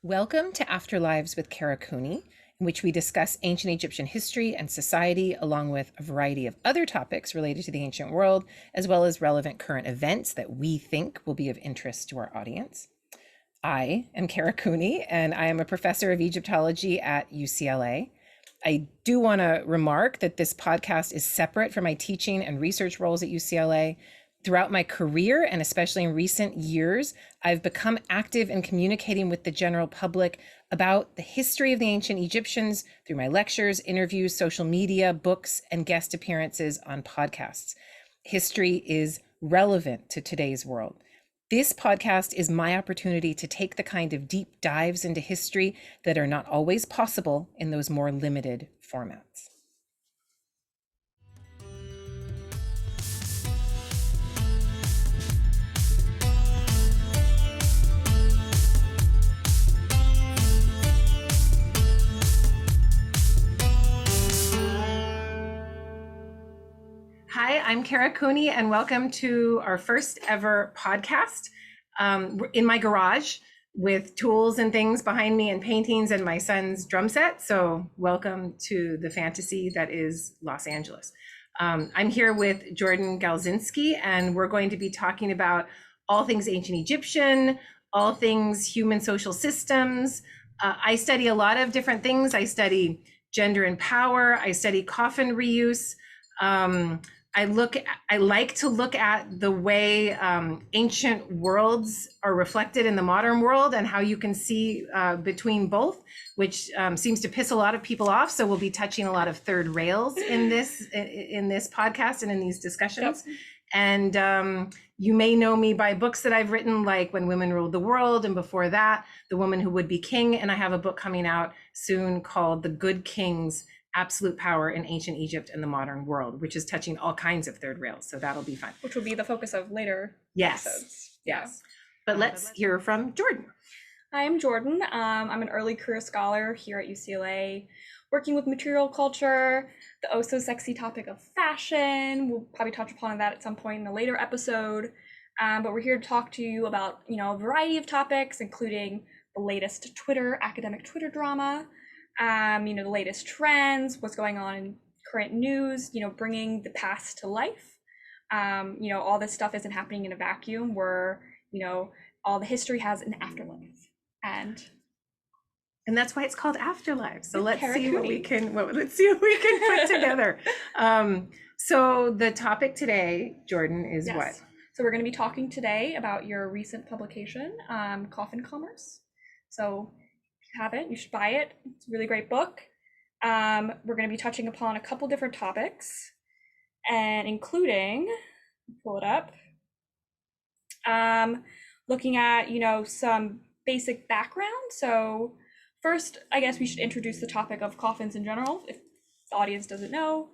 Welcome to Afterlives with Cooney, in which we discuss ancient Egyptian history and society, along with a variety of other topics related to the ancient world, as well as relevant current events that we think will be of interest to our audience. I am Cooney, and I am a professor of Egyptology at UCLA. I do want to remark that this podcast is separate from my teaching and research roles at UCLA. Throughout my career, and especially in recent years, I've become active in communicating with the general public about the history of the ancient Egyptians through my lectures, interviews, social media, books, and guest appearances on podcasts. History is relevant to today's world. This podcast is my opportunity to take the kind of deep dives into history that are not always possible in those more limited formats. Hi, I'm Cooney, and welcome to our first ever podcast in my garage with tools and things behind me and paintings and my son's drum set. So welcome to the fantasy that is Los Angeles. I'm here with Jordan Galzinski, and we're going to be talking about all things ancient Egyptian, all things human social systems. I study a lot of different things. I study gender and power. I study coffin reuse. I like to look at the way ancient worlds are reflected in the modern world and how you can see between both, which seems to piss a lot of people off. So we'll be touching a lot of third rails in this podcast and in these discussions. Yep. And you may know me by books that I've written, like When Women Ruled the World, and before that, The Woman Who Would Be King. And I have a book coming out soon called The Good Kings: Absolute Power in Ancient Egypt and the Modern World, which is touching all kinds of third rails. So that'll be fun. Which will be the focus of later episodes. Yes. But let's hear from Jordan. Hi, I'm Jordan. I'm an early career scholar here at UCLA, working with material culture, the oh so sexy topic of fashion. We'll probably touch upon that at some point in a later episode. But we're here to talk to you about, a variety of topics, including the latest academic Twitter drama, the latest trends, what's going on in current news, bringing the past to life. All this stuff isn't happening in a vacuum where, all the history has an afterlife. And that's why it's called Afterlife. So let's see what we can put together. So the topic today, Jordan, is yes. What? So we're going to be talking today about your recent publication, Coffin Commerce. So haven't, you should buy it. It's a really great book. We're going to be touching upon a couple different topics, and including, pull it up, looking at, some basic background. So first, I guess we should introduce the topic of coffins in general, if the audience doesn't know.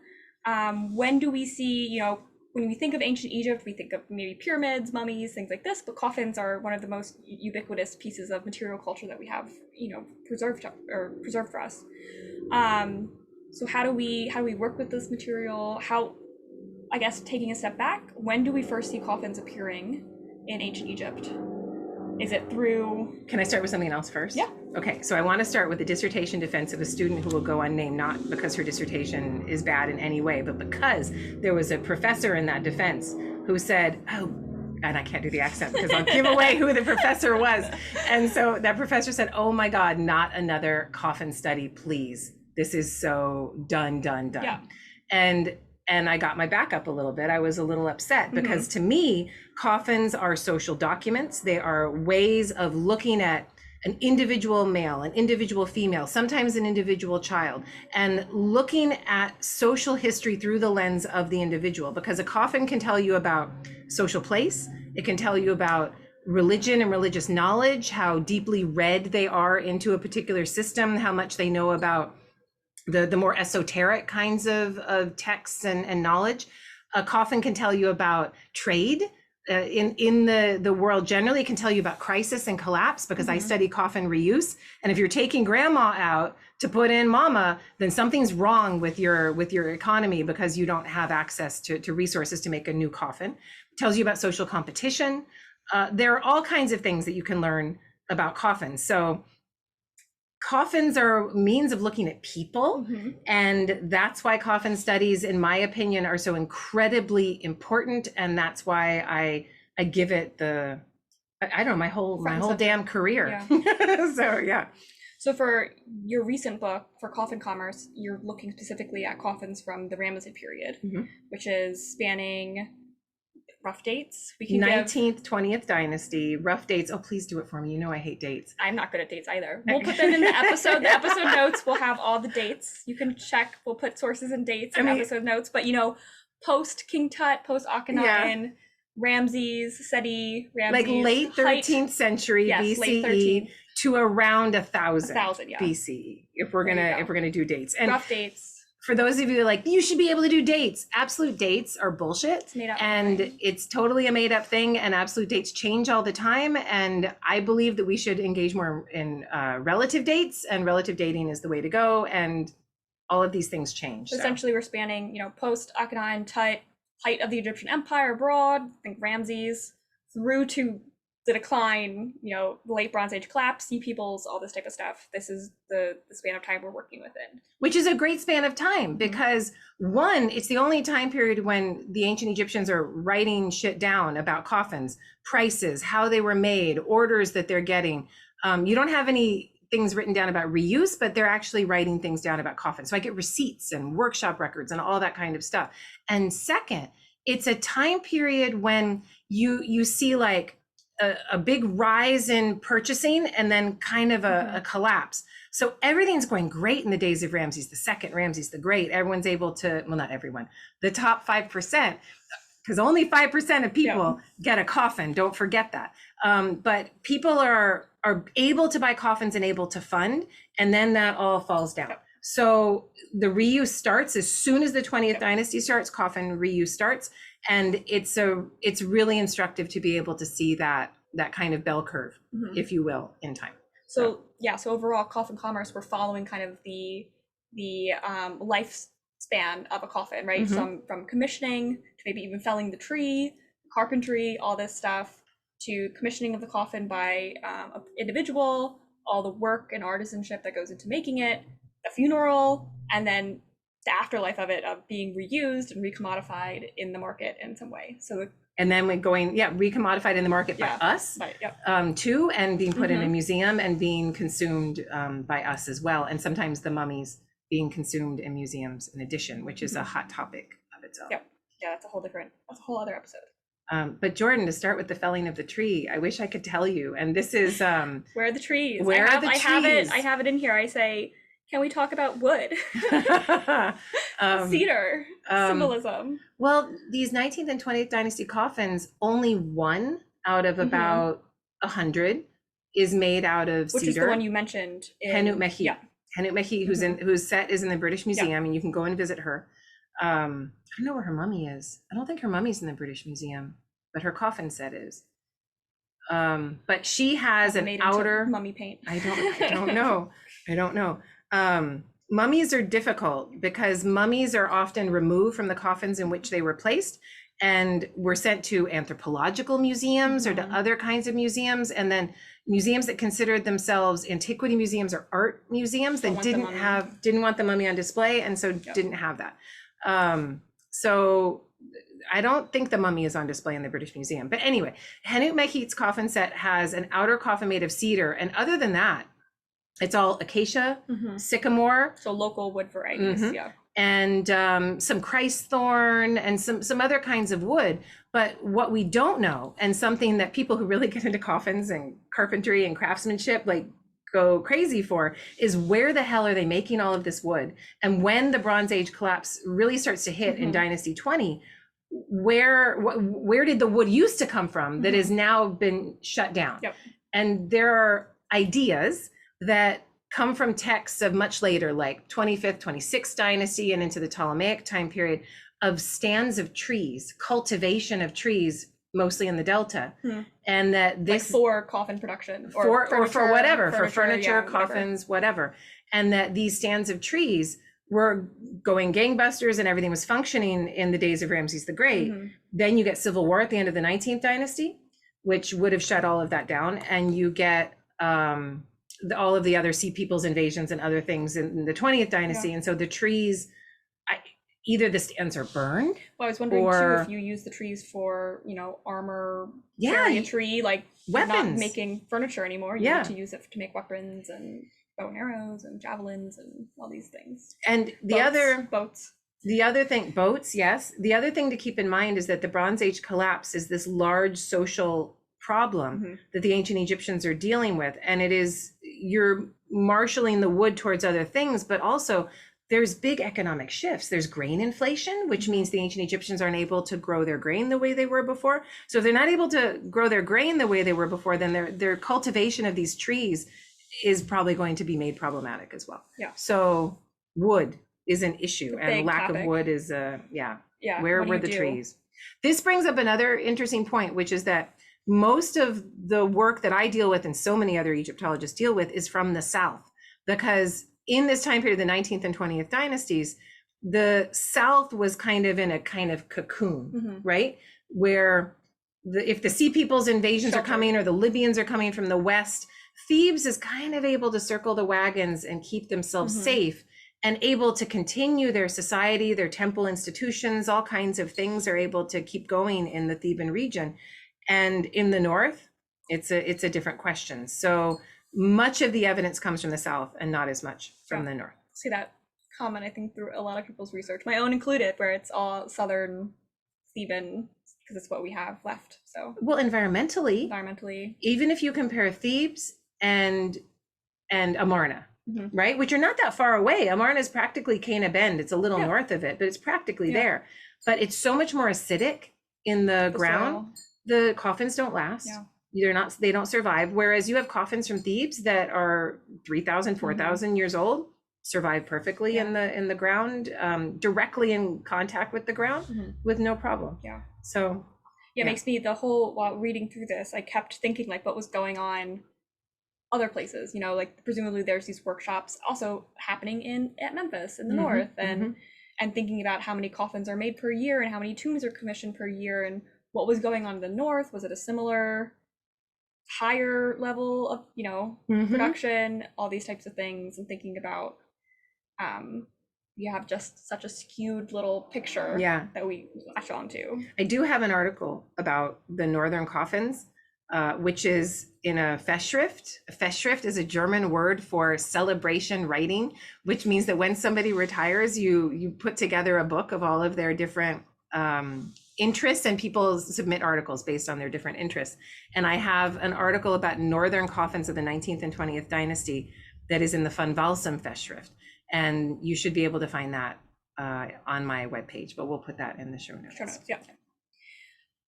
When do we see, when we think of ancient Egypt, we think of maybe pyramids, mummies, things like this, but coffins are one of the most ubiquitous pieces of material culture that we have, preserved for us. So how do we work with this material? I guess taking a step back, when do we first see coffins appearing in ancient Egypt? Is it through... Can I start with something else first? Yeah. Okay, so I want to start with a dissertation defense of a student who will go unnamed, not because her dissertation is bad in any way, but because there was a professor in that defense who said, and I can't do the accent because I'll give away who the professor was. And so that professor said, oh my God, not another coffin study, please. This is so done. Yeah. And I got my back up a little bit. I was a little upset because to me, coffins are social documents. They are ways of looking at an individual male, an individual female, sometimes an individual child, and looking at social history through the lens of the individual, because a coffin can tell you about social place. It can tell you about religion and religious knowledge, how deeply read they are into a particular system, how much they know about the more esoteric kinds of texts and knowledge. A coffin can tell you about trade in the world generally. It can tell you about crisis and collapse, because I study coffin reuse. And if you're taking grandma out to put in mama, then something's wrong with your economy because you don't have access to resources to make a new coffin. It tells you about social competition. There are all kinds of things that you can learn about coffins. So coffins are means of looking at people. And that's why coffin studies, in my opinion, are so incredibly important. And that's why I give it the, I don't know, my whole damn career. So, yeah. So for your recent book, for Coffin Commerce, you're looking specifically at coffins from the Ramesside period, which is spanning rough dates. We can 19th, 20th dynasty, rough dates. Oh, please do it for me. You know I hate dates. I'm not good at dates either. We'll put them in the episode. The episode notes will have all the dates. You can check. We'll put sources and dates in episode notes. But, you know, post King Tut, post Akhenaten, Ramses, Seti, Ramses. Like late 13th century BCE late 13th. to around 1000 yeah. BCE. If we're gonna do dates. And rough dates. For those of you who are like, you should be able to do dates. Absolute dates are bullshit. It's made up and it's totally a made up thing, and absolute dates change all the time. And I believe that we should engage more in relative dates, and relative dating is the way to go. And all of these things change. So essentially we're spanning, you know, post Akhenaten, Tut, height of the Egyptian Empire abroad, I think Ramses, through to the decline, you know, the late Bronze Age collapse, sea peoples, all this type of stuff. This is the span of time we're working within. Which is a great span of time because one, it's the only time period when the ancient Egyptians are writing shit down about coffins, prices, how they were made, orders that they're getting. You don't have any things written down about reuse, but they're actually writing things down about coffins. So I get receipts and workshop records and all that kind of stuff. And second, it's a time period when you see like a big rise in purchasing and then kind of a collapse. So everything's going great in the days of Ramses II, Ramses the Great. Everyone's able to, well, not everyone, the top 5%, because only 5% of people get a coffin. Don't forget that. But people are able to buy coffins and able to fund, and then that all falls down. So the reuse starts as soon as the 20th dynasty starts. Coffin reuse starts, and it's really instructive to be able to see that kind of bell curve, if you will, in time. So overall, Coffin Commerce, we're following kind of the lifespan of a coffin, right? From commissioning to maybe even felling the tree, carpentry, all this stuff, to commissioning of the coffin by an individual, all the work and artisanship that goes into making it, the funeral, and then the afterlife of it, of being reused and recommodified in the market in some way. And then we're going, recommodified in the market by us, too, and being put in a museum and being consumed by us as well. And sometimes the mummies being consumed in museums in addition, which is a hot topic of its own. Yeah, that's a whole other episode. But Jordan, to start with the felling of the tree, I wish I could tell you. And this is where are the trees? Where are the trees? I have it in here. I say, can we talk about wood? Cedar symbolism. Well, these 19th and 20th dynasty coffins, only one out of about 100 is made out of cedar. Which is the one you mentioned. Henut-Mehi. Yeah. Henut-Mehi, whose set is in the British Museum, and you can go and visit her. I don't know where her mummy is. I don't think her mummy's in the British Museum, but her coffin set is. But she has an outer mummy paint. I don't know. Mummies are difficult because mummies are often removed from the coffins in which they were placed and were sent to anthropological museums or to other kinds of museums, and then museums that considered themselves antiquity museums or art museums that didn't want the mummy on display, and so didn't have that. So I don't think the mummy is on display in the British Museum. But anyway, Henut-Mehi's coffin set has an outer coffin made of cedar, and other than that, it's all acacia, sycamore. So local wood varieties, and some Christ thorn and some other kinds of wood. But what we don't know, and something that people who really get into coffins and carpentry and craftsmanship like go crazy for, is where the hell are they making all of this wood? And when the Bronze Age collapse really starts to hit in Dynasty 20, where did the wood used to come from that has now been shut down? And there are ideas that come from texts of much later, like 25th, 26th dynasty and into the Ptolemaic time period, of stands of trees, cultivation of trees, mostly in the Delta. And that this like for coffin production or for whatever, for furniture, coffins, whatever. And that these stands of trees were going gangbusters and everything was functioning in the days of Ramses the Great. Then you get civil war at the end of the 19th dynasty, which would have shut all of that down. And you get all of the other Sea Peoples invasions and other things in the 20th dynasty. And so the trees, either the stands are burned. Well, I was wondering too if you use the trees for, armor, carry a tree, like weapons. You're not making furniture anymore. You need to use it to make weapons and bow and arrows and javelins and all these things. And boats. The other thing, boats, yes. The other thing to keep in mind is that the Bronze Age collapse is this large social problem that the ancient Egyptians are dealing with. And it is, you're marshaling the wood towards other things, but also there's big economic shifts. There's grain inflation, which means the ancient Egyptians aren't able to grow their grain the way they were before. So if they're not able to grow their grain the way they were before, then their cultivation of these trees is probably going to be made problematic as well. Yeah. So wood is an issue, and lack of wood is where were the trees? This brings up another interesting point, which is that most of the work that I deal with and so many other Egyptologists deal with is from the South, because in this time period, the 19th and 20th dynasties, the South was kind of in a kind of cocoon, right? Where if the Sea Peoples invasions are coming, or the Libyans are coming from the West, Thebes is kind of able to circle the wagons and keep themselves safe, and able to continue their society, their temple institutions, all kinds of things are able to keep going in the Theban region. And in the North, it's a different question. So much of the evidence comes from the South and not as much from the North. See that common, I think, through a lot of people's research, my own included, where it's all Southern Theban, because it's what we have left. So well, environmentally, even if you compare Thebes and Amarna, right, which are not that far away. Amarna is practically Cana Bend. It's a little north of it, but it's practically there. But it's so much more acidic in the ground. Soil. The coffins don't last. They don't survive. Whereas you have coffins from Thebes that are 3,000, 4,000 years old, survive perfectly in the ground, directly in contact with the ground with no problem. So it makes me, while reading through this, I kept thinking like what was going on other places, like presumably there's these workshops also happening at Memphis in the north, and thinking about how many coffins are made per year and how many tombs are commissioned per year, and what was going on in the north. Was it a similar higher level of production, all these types of things, and thinking about you have just such a skewed little picture that we latch on to. I do have an article about the northern coffins, which is in a Festschrift. A Festschrift is a German word for celebration writing, which means that when somebody retires, you put together a book of all of their different interests, and people submit articles based on their different interests. And I have an article about northern coffins of the 19th and 20th dynasty that is in the Von Walsum Festschrift. And you should be able to find that on my webpage, but we'll put that in the show notes. Yeah.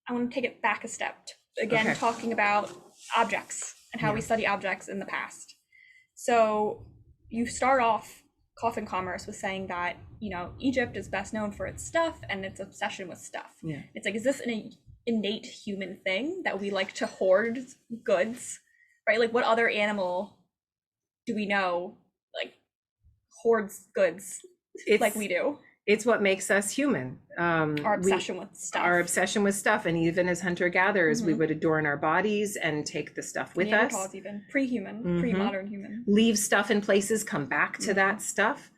I want to take it back a step. Again, talking about objects and how we study objects in the past. So you start off Coffin Commerce with saying that, Egypt is best known for its stuff and its obsession with stuff. It's like, is this an innate human thing that we like to hoard goods, right? Like what other animal do we know, like, hoards goods like we do? It's what makes us human. Our obsession with stuff. And even as hunter-gatherers, we would adorn our bodies and take the stuff with us. Neanderthals, even pre-human, pre-modern human. Leave stuff in places, come back to that stuff.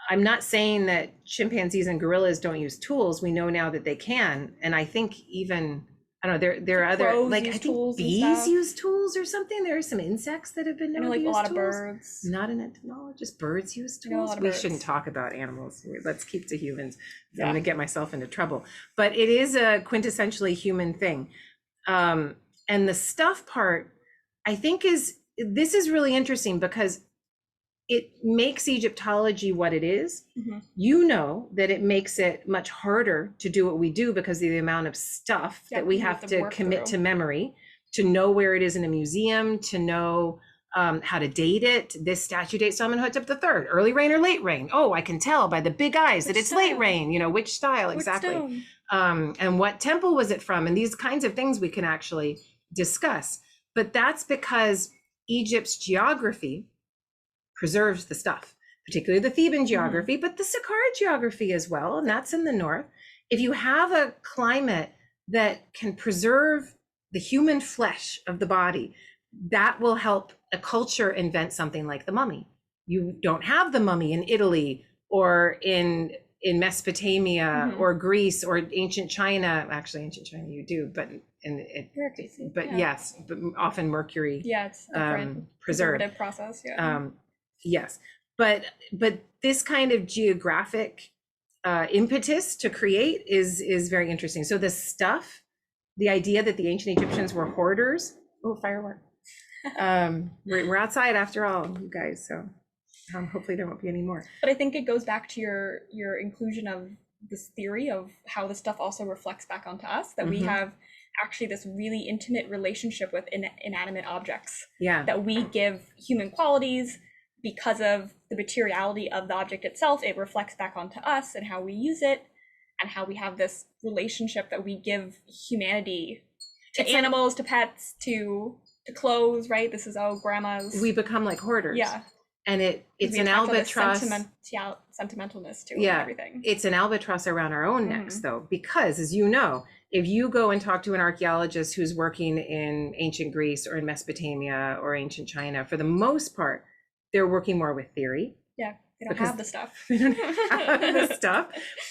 I'm not saying that chimpanzees and gorillas don't use tools. We know now that they can. And I think even, I don't know, there are other, like, I think bees use tools or something. There are some insects that have been known to use tools. A lot of birds. Not an entomologist. Birds use tools. We shouldn't talk about animals. Let's keep to humans. I'm going to get myself into trouble. But it is a quintessentially human thing. And the stuff part, I think this is really interesting because it makes Egyptology what it is. That it makes it much harder to do what we do because of the amount of stuff that we have to commit to memory, to know where it is in a museum, to know how to date it. This statue dates Amenhotep III, early rain or late rain. Oh, I can tell by the big eyes that it's late rain, which style exactly. And what temple was it from? And these kinds of things we can actually discuss. But that's because Egypt's geography preserves the stuff, particularly the Theban geography, but the Saqqara geography as well, and that's in the north. If you have a climate that can preserve the human flesh of the body, that will help a culture invent something like the mummy. You don't have the mummy in Italy or in Mesopotamia or Greece or ancient China. Actually, ancient China you do, but yes, but often mercury. Yeah, it's different preservative process. Yeah. Yes, but this kind of geographic impetus to create is very interesting. So the stuff, the idea that the ancient Egyptians were hoarders. Oh, firework! We're outside after all, you guys. So hopefully there won't be any more. But I think it goes back to your inclusion of this theory of how the stuff also reflects back onto us, that we have actually this really intimate relationship with inanimate objects. Yeah. That we give human qualities because of the materiality of the object itself. It reflects back onto us and how we use it, and how we have this relationship that we give humanity to animals, to pets, to clothes, right? This is grandma's. We become like hoarders. Yeah. And it's an albatross. Sentimentalness to everything. It's an albatross around our own necks, though, because as you know, if you go and talk to an archaeologist who's working in ancient Greece or in Mesopotamia or ancient China, for the most part, they're working more with theory. Yeah, they don't have the stuff. They don't have the stuff.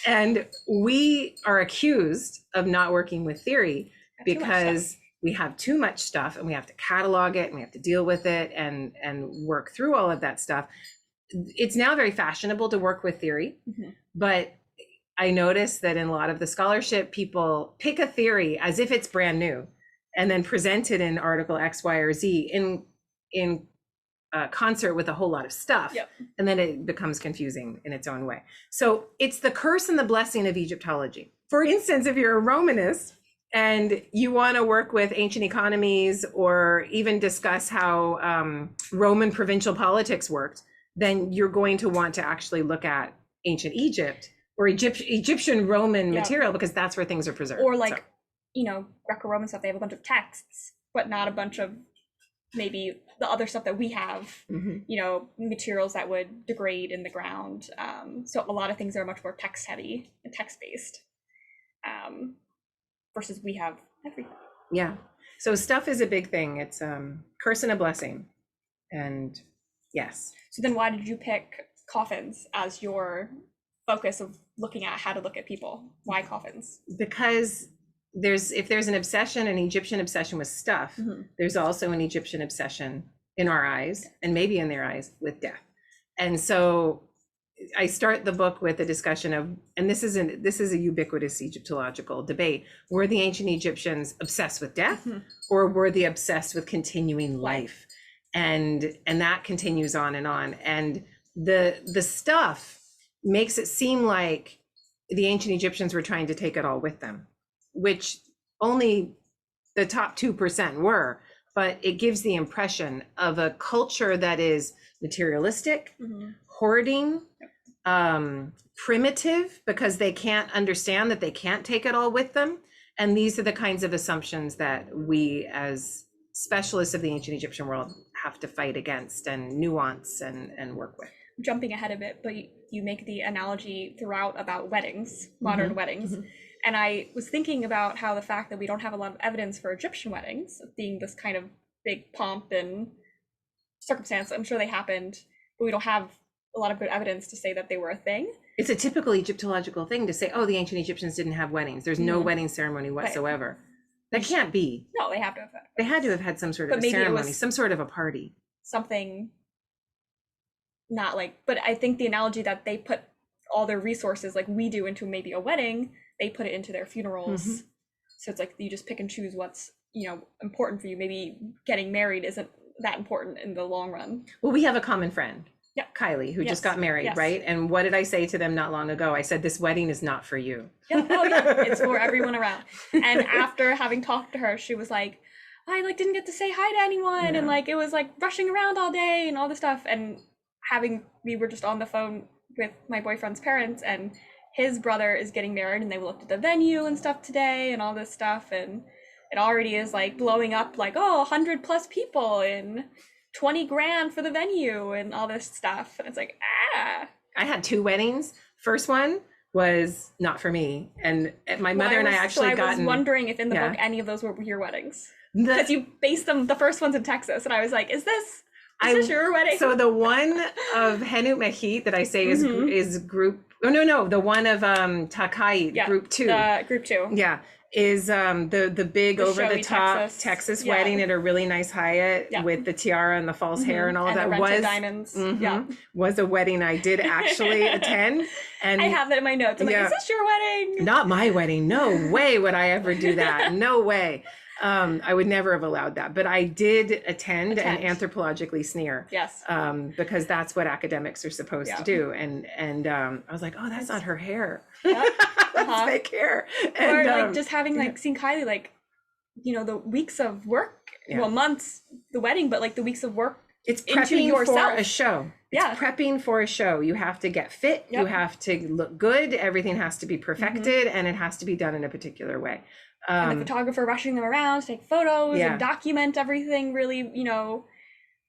And we are accused of not working with theory because we have too much stuff and we have to catalog it and we have to deal with it and work through all of that stuff. It's now very fashionable to work with theory, but I noticed that in a lot of the scholarship, people pick a theory as if it's brand new and then present it in article X, Y, or Z in concert with a whole lot of stuff. And then it becomes confusing in its own way. So it's the curse and the blessing of Egyptology. For instance, if you're a Romanist and you want to work with ancient economies or even discuss how Roman provincial politics worked, then you're going to want to actually look at ancient Egypt or Egyptian Roman material, because that's where things are preserved. Or like, Greco-Roman stuff, they have a bunch of texts, but not a bunch of maybe the other stuff that we have, materials that would degrade in the ground. So a lot of things are much more text heavy and text based. Versus we have everything. Yeah. So stuff is a big thing. It's curse and a blessing. And yes. So then why did you pick coffins as your focus of looking at how to look at people? Why coffins? Because if there's an obsession, an Egyptian obsession with stuff, there's also an Egyptian obsession in our eyes and maybe in their eyes with death. And so I start the book with a discussion of, and this is a ubiquitous Egyptological debate, were the ancient Egyptians obsessed with death or were they obsessed with continuing life? And that continues on. And the stuff makes it seem like the ancient Egyptians were trying to take it all with them, which only the top 2% were, but it gives the impression of a culture that is materialistic, hoarding, primitive, because they can't understand that they can't take it all with them. And these are the kinds of assumptions that we as specialists of the ancient Egyptian world have to fight against and nuance and work with. Jumping ahead a bit, but you make the analogy throughout about weddings, modern weddings. And I was thinking about how the fact that we don't have a lot of evidence for Egyptian weddings being this kind of big pomp and circumstance. I'm sure they happened, but we don't have a lot of good evidence to say that they were a thing. It's a typical Egyptological thing to say, oh, the ancient Egyptians didn't have weddings. There's no wedding ceremony whatsoever. That can't be. No, they have to have had. They had to have had some sort of a ceremony, some sort of a party. Something not like, but I think the analogy that they put all their resources like we do into maybe a wedding, they put it into their funerals. So it's like you just pick and choose what's, important for you. Maybe getting married isn't that important in the long run. Well, we have a common friend. Yeah, Kylie, who just got married, right? And what did I say to them not long ago? I said, this wedding is not for you. It's for everyone around. And after having talked to her, she was like, I didn't get to say hi to anyone. And it was rushing around all day and all this stuff. And we were just on the phone with my boyfriend's parents, and his brother is getting married, and they looked at the venue and stuff today and all this stuff. And it already is blowing up 100+ people and 20 grand for the venue and all this stuff. And it's I had 2 weddings. First one was not for me. And my mother and I actually I was wondering if in the book any of those were your weddings. Because you based them, the first ones in Texas, and I was like, is this your wedding? So the one of Henut Mehit that I say is group. Oh no, the one of Takai, group 2. Group 2. Yeah, is the big The over the showy top Texas wedding at a really nice Hyatt with the tiara and the false hair and all and that. The rented diamonds. Was a wedding I did actually attend. And I have that in my notes. I'm like, is this your wedding? Not my wedding. No way would I ever do that. No way. I would never have allowed that, but I did attend. And anthropologically sneer. Yes. Because that's what academics are supposed to do. And I was like, oh, that's not her hair. That's fake hair. And, or like just having like seen Kylie, like, you know, the weeks of work, well, months, the wedding, but like the weeks of work. It's prepping for a show. It's prepping for a show. You have to get fit. You have to look good. Everything has to be perfected, and it has to be done in a particular way. And the photographer rushing them around to take photos and document everything, really, you know,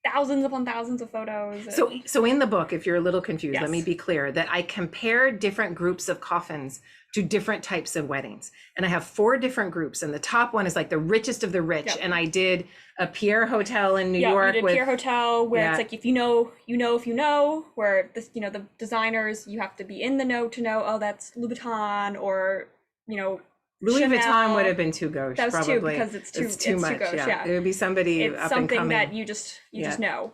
thousands upon thousands of photos. So in the book, if you're a little confused, let me be clear that I compared different groups of coffins to different types of weddings. And I have 4 different groups. And the top one is like the richest of the rich. And I did a Pierre Hotel in New York. We did Pierre Hotel, where it's like, if you know, if you know, where this, you know, the designers, you have to be in the know to know, oh, that's Louboutin, or, you know, Louis Chanel. Vuitton would have been too gauche, that was probably. Because it's too much. Gauche, It would be somebody it's up and coming. Something that you just know.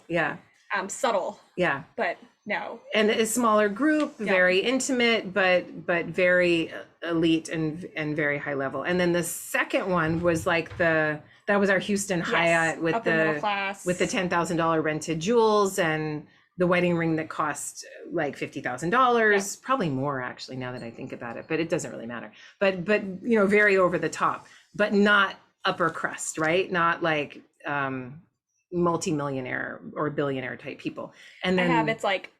Subtle. But no. And a smaller group, very intimate, but very elite and very high level. And then the second one was like that was our Houston Hyatt with the $10,000 rented jewels and the wedding ring that cost like $50,000, probably more actually, now that I think about it, but it doesn't really matter. But you know, very over the top, but not upper crust, right? Not like multi-millionaire or billionaire type people. And then it's like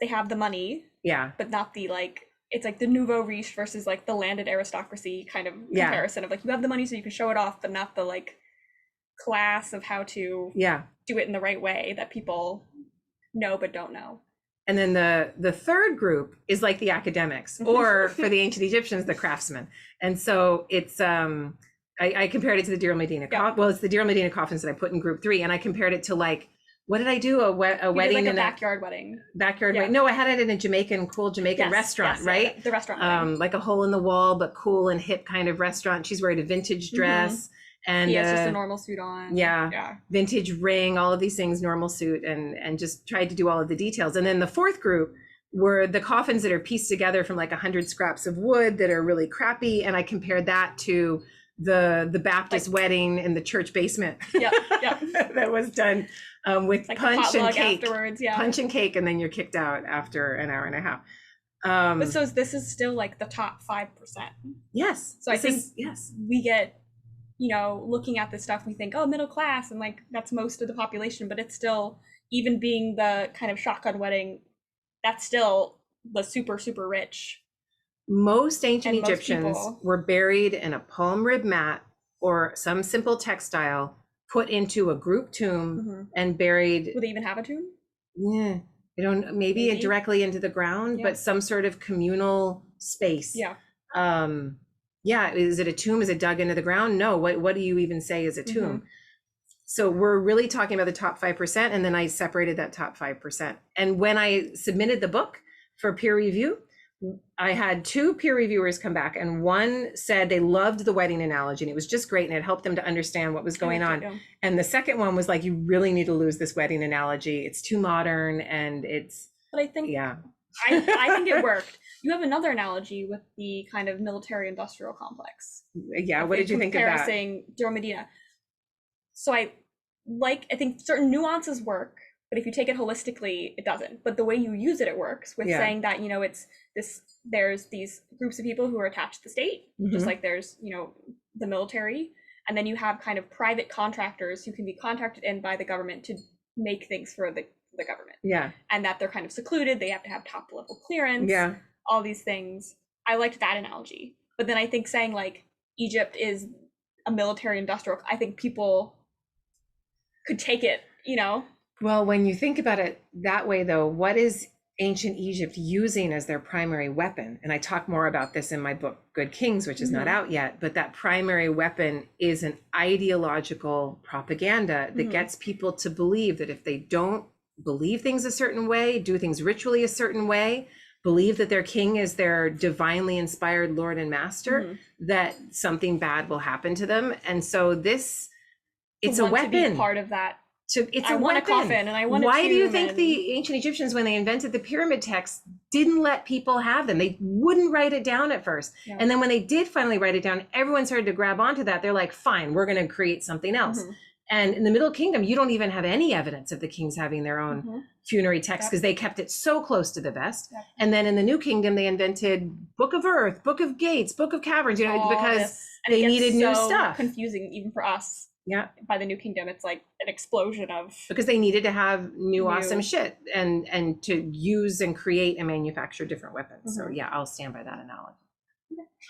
they have the money, but not the like. It's like the nouveau riche versus like the landed aristocracy kind of comparison of like, you have the money so you can show it off, but not the like class of how to do it in the right way that people know but don't know. And then the third group is like the academics, or for the ancient Egyptians, the craftsmen. And so it's I compared it to the Deir Medina. Well, it's the Deir Medina coffins that I put in group 3, and I compared it to like, what did I do? A wedding in a backyard wedding. Backyard wedding. No, I had it in a cool Jamaican restaurant, right? The restaurant. Like a hole in the wall, but cool and hip kind of restaurant. She's wearing a vintage dress. And it's just a normal suit on. Vintage ring, all of these things, normal suit, and just tried to do all of the details. And then the fourth group were the coffins that are pieced together from like 100 scraps of wood that are really crappy. And I compared that to the Baptist wedding in the church basement. That was done with like punch and cake. Afterwards, punch and cake, and then you're kicked out after an hour and a half. But so this is still like the top 5%. Yes. So I think we get, you know, looking at this stuff, we think, oh, middle class, and like that's most of the population, but it's still, even being the kind of shotgun wedding, that's still the super, super rich. Most ancient Egyptians were buried in a palm rib mat or some simple textile, put into a group tomb and buried. Would they even have a tomb? Yeah, I don't, maybe directly into the ground, but some sort of communal space. Is it a tomb? Is it dug into the ground? No. What do you even say is a tomb? So we're really talking about the top 5%. And then I separated that top 5%. And when I submitted the book for peer review, I had 2 peer reviewers come back, and one said they loved the wedding analogy and it was just great and it helped them to understand what was going on. And the second one was like, you really need to lose this wedding analogy. It's too modern and it's. But I think, I think it worked. You have another analogy with the kind of military industrial complex. What did you think of that? Comparison Deir Medina. So I think certain nuances work, but if you take it holistically, it doesn't. But the way you use it works, with saying that, you know, there's these groups of people who are attached to the state, just like there's, you know, the military, and then you have kind of private contractors who can be contracted in by the government to make things for the government. And that they're kind of secluded, they have to have top level clearance, all these things. I liked that analogy. But then I think saying like Egypt is a military industrial, I think people could take it, you know. Well, when you think about it that way, though, what is ancient Egypt using as their primary weapon. And I talk more about this in my book, Good Kings, which is not out yet, but that primary weapon is an ideological propaganda that gets people to believe that if they don't believe things a certain way, do things ritually a certain way, believe that their king is their divinely inspired Lord and Master, that something bad will happen to them. And so it's a weapon. To be part of that. It's I want a coffin and I want a tomb. Why do you think the ancient Egyptians, when they invented the pyramid texts, didn't let people have them? They wouldn't write it down at first. Yeah. And then when they did finally write it down, everyone started to grab onto that. They're like, fine, we're going to create something else. And in the Middle Kingdom, you don't even have any evidence of the kings having their own funerary text because they kept it so close to the vest. And then in the New Kingdom, they invented Book of Earth, Book of Gates, Book of Caverns, because they needed new stuff. Confusing even for us. Yeah. By the New Kingdom, it's like an explosion of, because they needed to have new awesome shit and to use and create and manufacture different weapons. So yeah, I'll stand by that analogy.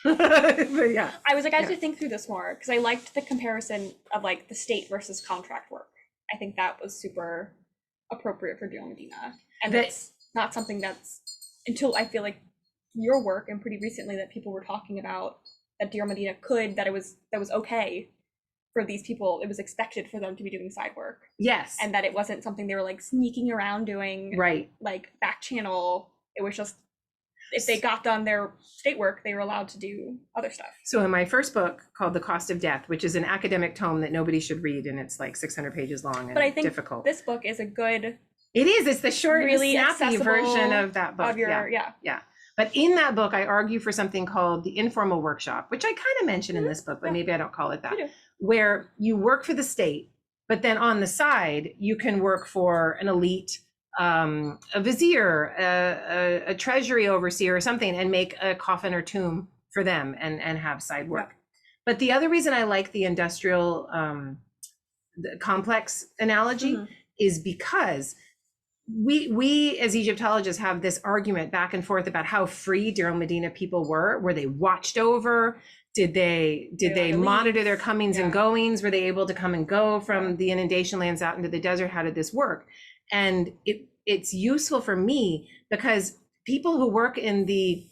But yeah, I was like, I had to think through this more because I liked the comparison of like the state versus contract work. I think that was super appropriate for Dear Medina, and that's not something that's until I feel like your work and pretty recently that people were talking about that Dear Medina that was okay for these people. It was expected for them to be doing side work. Yes. And that it wasn't something they were like sneaking around doing, right? Like back channel. It was just, if they got done their state work, they were allowed to do other stuff. So in my first book called The Cost of Death, which is an academic tome that nobody should read, and it's like 600 pages long and but I think difficult. This book is a good. It is. It's the short, really snappy version of that book. Yeah. But in that book, I argue for something called the informal workshop, which I kind of mention in this book, but maybe I don't call it that, where you work for the state, but then on the side, you can work for an elite, a vizier, a treasury overseer or something, and make a coffin or tomb for them and have side work. But the other reason I like the industrial the complex analogy is because we as Egyptologists have this argument back and forth about how free Deir el-Medina people were they watched over? Did they monitor their comings and goings? Were they able to come and go from the inundation lands out into the desert? How did this work? And it's useful for me because people who work in the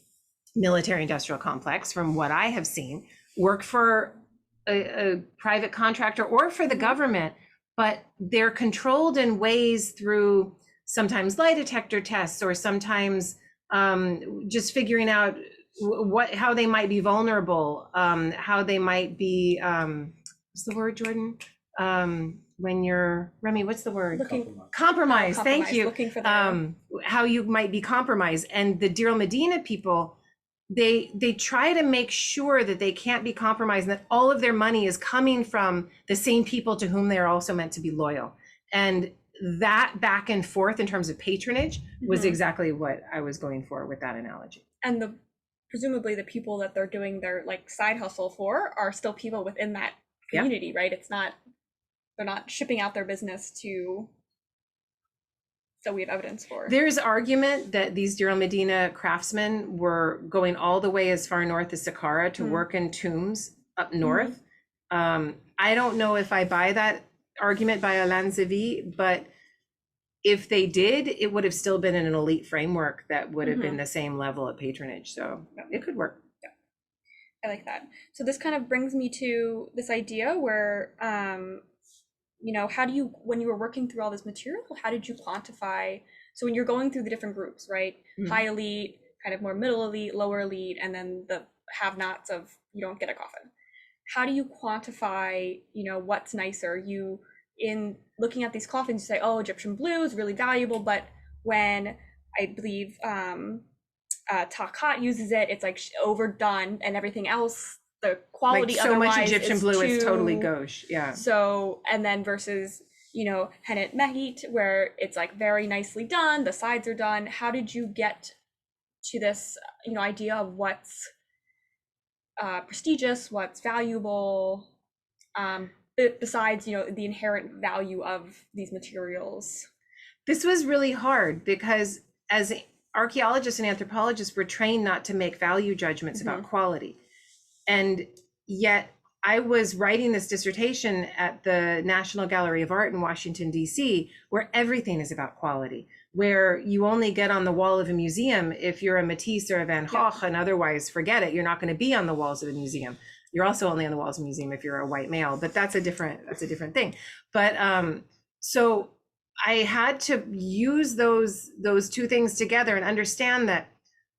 military industrial complex, from what I have seen, work for a private contractor or for the government, but they're controlled in ways through sometimes lie detector tests or sometimes just figuring out how they might be vulnerable, how they might be, what's the word, Jordan? When you're, Remy, what's the word? Compromise. Thank you. Looking for how you might be compromised. And the Deir el-Medina people, they try to make sure that they can't be compromised and that all of their money is coming from the same people to whom they're also meant to be loyal. And that back and forth in terms of patronage was exactly what I was going for with that analogy. And presumably the people that they're doing their like side hustle for are still people within that community, right? They're not shipping out their business to, so we have evidence for. There's argument that these Deir el-Medina craftsmen were going all the way as far north as Saqqara to work in tombs up north. I don't know if I buy that argument by Alain Zevi, but if they did, it would have still been in an elite framework that would have been the same level of patronage. So it could work. Yeah, I like that. So this kind of brings me to this idea where, how do you, when you were working through all this material, how did you quantify? So when you're going through the different groups, right? High elite, kind of more middle elite, lower elite, and then the have-nots of you don't get a coffin. How do you quantify, what's nicer? You, in looking at these coffins, you say, oh, Egyptian blue is really valuable, but when I believe Takat uses it, it's like overdone, and everything else, the quality like so otherwise much Egyptian blue is totally gauche. Yeah. So, and then versus, Hennet Mehit, where it's like very nicely done, the sides are done. How did you get to this, idea of what's prestigious, what's valuable, besides the inherent value of these materials? This was really hard because as archaeologists and anthropologists, we're trained not to make value judgments about quality, and yet I was writing this dissertation at the National Gallery of Art in Washington, D.C., where everything is about quality. where you only get on the wall of a museum if you're a Matisse or a Van Gogh, and otherwise forget it. You're not going to be on the walls of a museum. You're also only on the walls of a museum if you're a white male, but that's a different thing. But so I had to use those two things together and understand that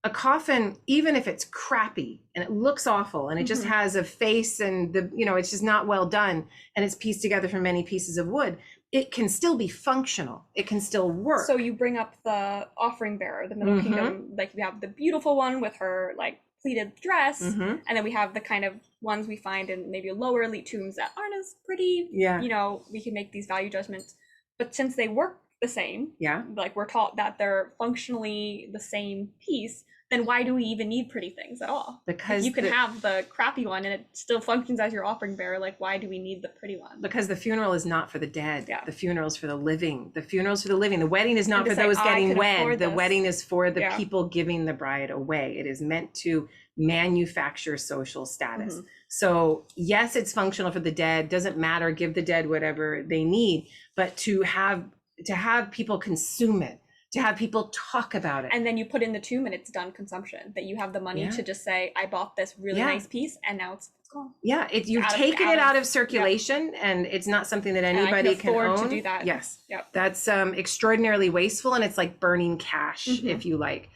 a coffin, even if it's crappy and it looks awful and it just has a face and it's just not well done and it's pieced together from many pieces of wood, it can still be functional. It can still work. So you bring up the offering bearer, the Middle Kingdom, like you have the beautiful one with her like pleated dress, and then we have the kind of ones we find in maybe lower elite tombs that aren't as pretty. We can make these value judgments, but since they work the same, like we're taught that they're functionally the same piece, then why do we even need pretty things at all? Because you can have the crappy one and it still functions as your offering bearer. Like, why do we need the pretty one? Because the funeral is not for the dead. The funeral is for the living. The funeral's for the living. The wedding is not for those getting wed. The wedding is for the people giving the bride away. It is meant to manufacture social status. So yes, it's functional for the dead. Doesn't matter. Give the dead whatever they need. But to have people consume it, to have people talk about it. And then you put in the tomb and it's done consumption, that you have the money to just say, I bought this really nice piece and now it's gone. Yeah, you've taken it out of circulation and it's not something that anybody can own. To do that. Yes, that's extraordinarily wasteful, and it's like burning cash, if you like.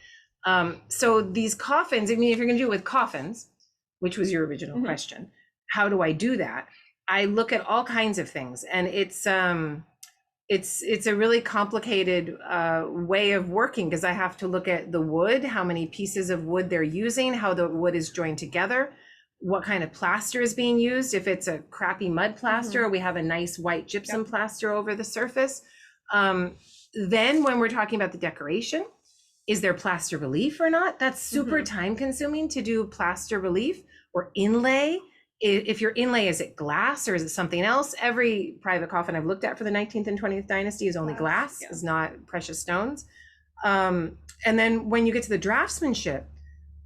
So these coffins, I mean, if you're gonna do it with coffins, which was your original question, how do I do that? I look at all kinds of things, and it's a really complicated way of working, because I have to look at the wood, how many pieces of wood they're using, how the wood is joined together, what kind of plaster is being used. If it's a crappy mud plaster, or we have a nice white gypsum plaster over the surface. Then when we're talking about the decoration, is there plaster relief or not? That's super time consuming to do plaster relief or inlay. If your inlay, is it glass or is it something else? Every private coffin I've looked at for the 19th and 20th dynasty is only glass, is not precious stones. And then when you get to the draftsmanship,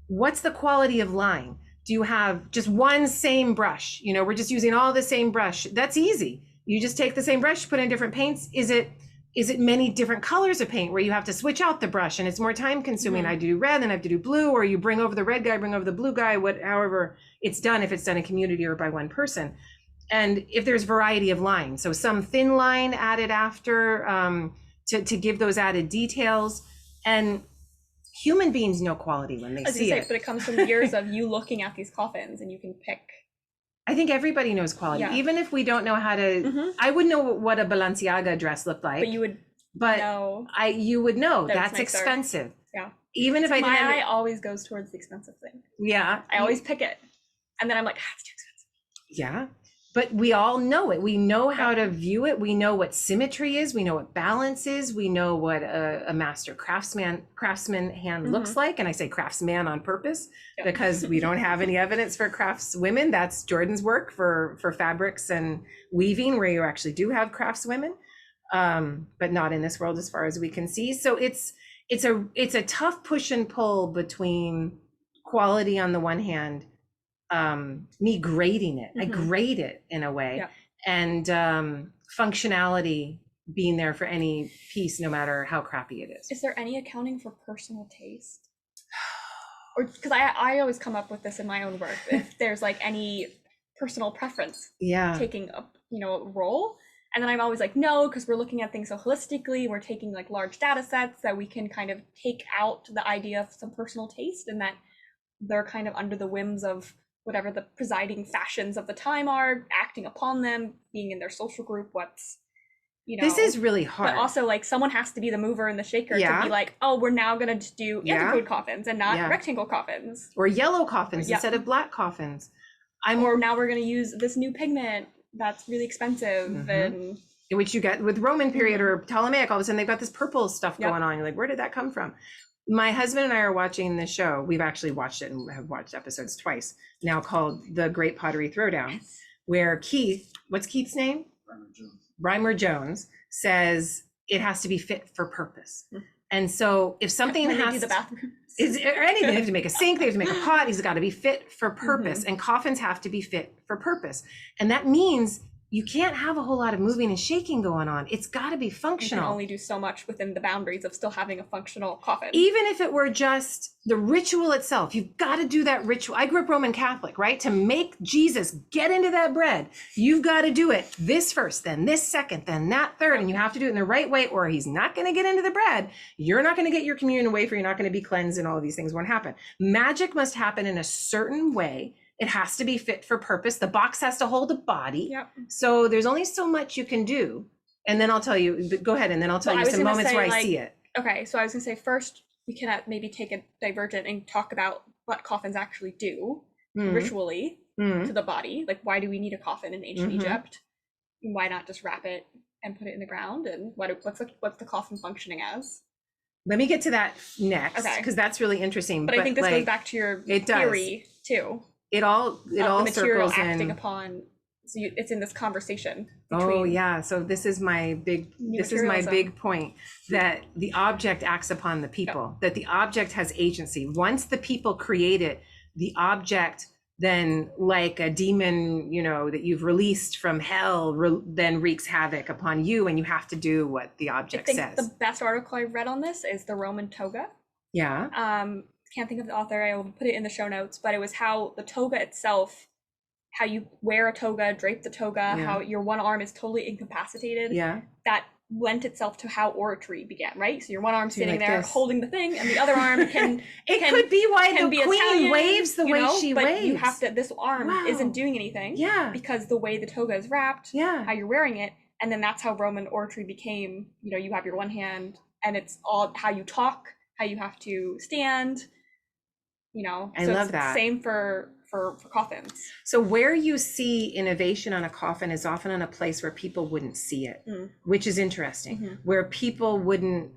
what's the quality of line? Do you have just one same brush? We're just using all the same brush. That's easy. You just take the same brush, put in different paints. Is it many different colors of paint where you have to switch out the brush and it's more time consuming? I do red, then I have to do blue, or you bring over the red guy, bring over the blue guy, however it's done, if it's done in community or by one person. And if there's variety of lines, so some thin line added after to give those added details. And human beings know quality when they see it. But it comes from years of you looking at these coffins and you can pick. I think everybody knows quality, even if we don't know how to. I would know what a Balenciaga dress looked like, but you would know. You would know that's expensive. Even if I didn't. My eye always goes towards the expensive thing. I always pick it, and then I'm like, it's too expensive. But we all know it. We know how to view it. We know what symmetry is. We know what balance is. We know what a master craftsman hand looks like. And I say craftsman on purpose because we don't have any evidence for craftswomen. That's Jordan's work for fabrics and weaving, where you actually do have craftswomen, but not in this world as far as we can see. So it's a tough push and pull between quality on the one hand, me grading it. I grade it in a way, and functionality being there for any piece, no matter how crappy it is. Is there any accounting for personal taste? Or because I always come up with this in my own work, if there's like any personal preference taking a role. And then I'm always like, no, because we're looking at things so holistically, we're taking like large data sets that we can kind of take out the idea of some personal taste, and that they're kind of under the whims of whatever the presiding fashions of the time are, acting upon them, being in their social group, this is really hard. But also, like, someone has to be the mover and the shaker to be like, oh, we're now going to do antiquote coffins and not rectangle coffins. Or yellow coffins instead of black coffins. Or now we're going to use this new pigment that's really expensive. And which you get with Roman period or Ptolemaic, all of a sudden they've got this purple stuff going on. You're like, where did that come from? My husband and I are watching the show. We've actually watched it and have watched episodes twice now, called The Great Pottery Throwdown, where Keith, what's Keith's name? Reimer Jones says it has to be fit for purpose. And so if something has the bathroom or anything, they have to make a sink, they have to make a pot, he's got to be fit for purpose. And coffins have to be fit for purpose. And that means you can't have a whole lot of moving and shaking going on. It's got to be You can functional. only do so much within the boundaries of still having a functional coffin. Even if it were just the ritual itself, you've got to do that ritual. I grew up Roman Catholic, right? To make Jesus get into that bread, you've got to do it this first, then this second, then that third, and you have to do it in the right way, or he's not going to get into the bread. You're not going to get your communion wafer. You're not going to be cleansed, and all of these things won't happen. Magic must happen in a certain way. It has to be fit for purpose. The box has to hold a body. Yep. So there's only so much you can do. And then I'll tell you, go ahead, and then I'll tell you some moments where I see it. Okay, so I was gonna say first, we can maybe take a divergent and talk about what coffins actually do ritually to the body. Like, why do we need a coffin in ancient Egypt? And why not just wrap it and put it in the ground? And what's the coffin functioning as? Let me get to that next, because that's really interesting. But I think this goes back to your theory too. It all material circles acting in. upon. So it's in this conversation. Oh yeah, so this is my big point, that the object acts upon the people, that the object has agency. Once the people create it, the object then, like a demon, that you've released from hell, then wreaks havoc upon you, and you have to do what the object says. The best article I read on this is the Roman Toga. Yeah. Can't think of the author. I will put it in the show notes, but it was how the toga itself, how you wear a toga, drape the toga, how your one arm is totally incapacitated. Yeah. That lent itself to how oratory began, right? So your one arm sitting there this. holding the thing, and the other arm can. Could be why the queen Italian, waves the way she but waves. You have to. This arm isn't doing anything. Yeah. Because the way the toga is wrapped. Yeah. How you're wearing it, and then that's how Roman oratory became. You have your one hand, and it's all how you talk, how you have to stand. I love that. Same for coffins. So where you see innovation on a coffin is often in a place where people wouldn't see it, which is interesting, where people wouldn't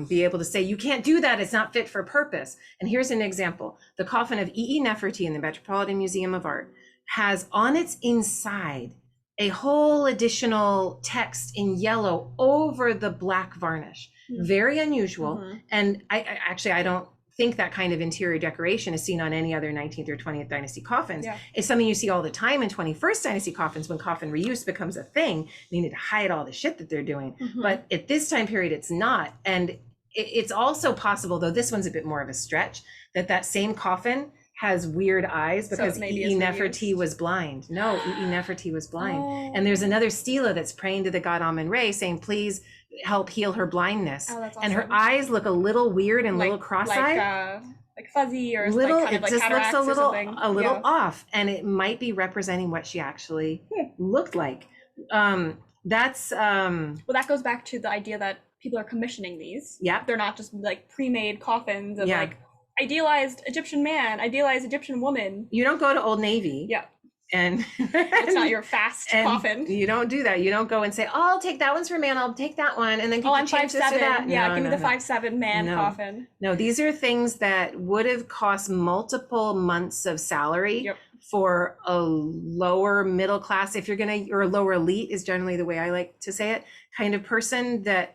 be able to say, you can't do that, it's not fit for purpose. And here's an example. The coffin of E.E. Nefertiti in the Metropolitan Museum of Art has on its inside a whole additional text in yellow over the black varnish. Very unusual. And I don't think that kind of interior decoration is seen on any other 19th or 20th dynasty coffins. It's something you see all the time in 21st dynasty coffins when coffin reuse becomes a thing. They need to hide all the shit that they're doing. But at this time period, it's not. And it's also possible, though this one's a bit more of a stretch, that same coffin has weird eyes because E.E. Nefertiti was blind. No, E.E. Nefertiti was blind. And there's another stela that's praying to the god Amun-Re saying, please help heal her blindness. That's awesome. And her eyes look a little weird and a little cross-eyed. Like fuzzy or little, like kind of like it just looks a little off. And it might be representing what she actually looked like. Well, that goes back to the idea that people are commissioning these. Yeah. They're not just like pre-made coffins of like idealized Egyptian man, idealized Egyptian woman. You don't go to Old Navy. Yeah. And it's not your fast coffin. You don't do that. You don't go and say, "Oh, I'll take that one's for man. I'll take that one." And then I'm 5'7". Yeah, give me the 5'7" man coffin. No, these are things that would have cost multiple months of salary for a lower middle class, if you're gonna, or a lower elite is generally the way I like to say it, kind of person that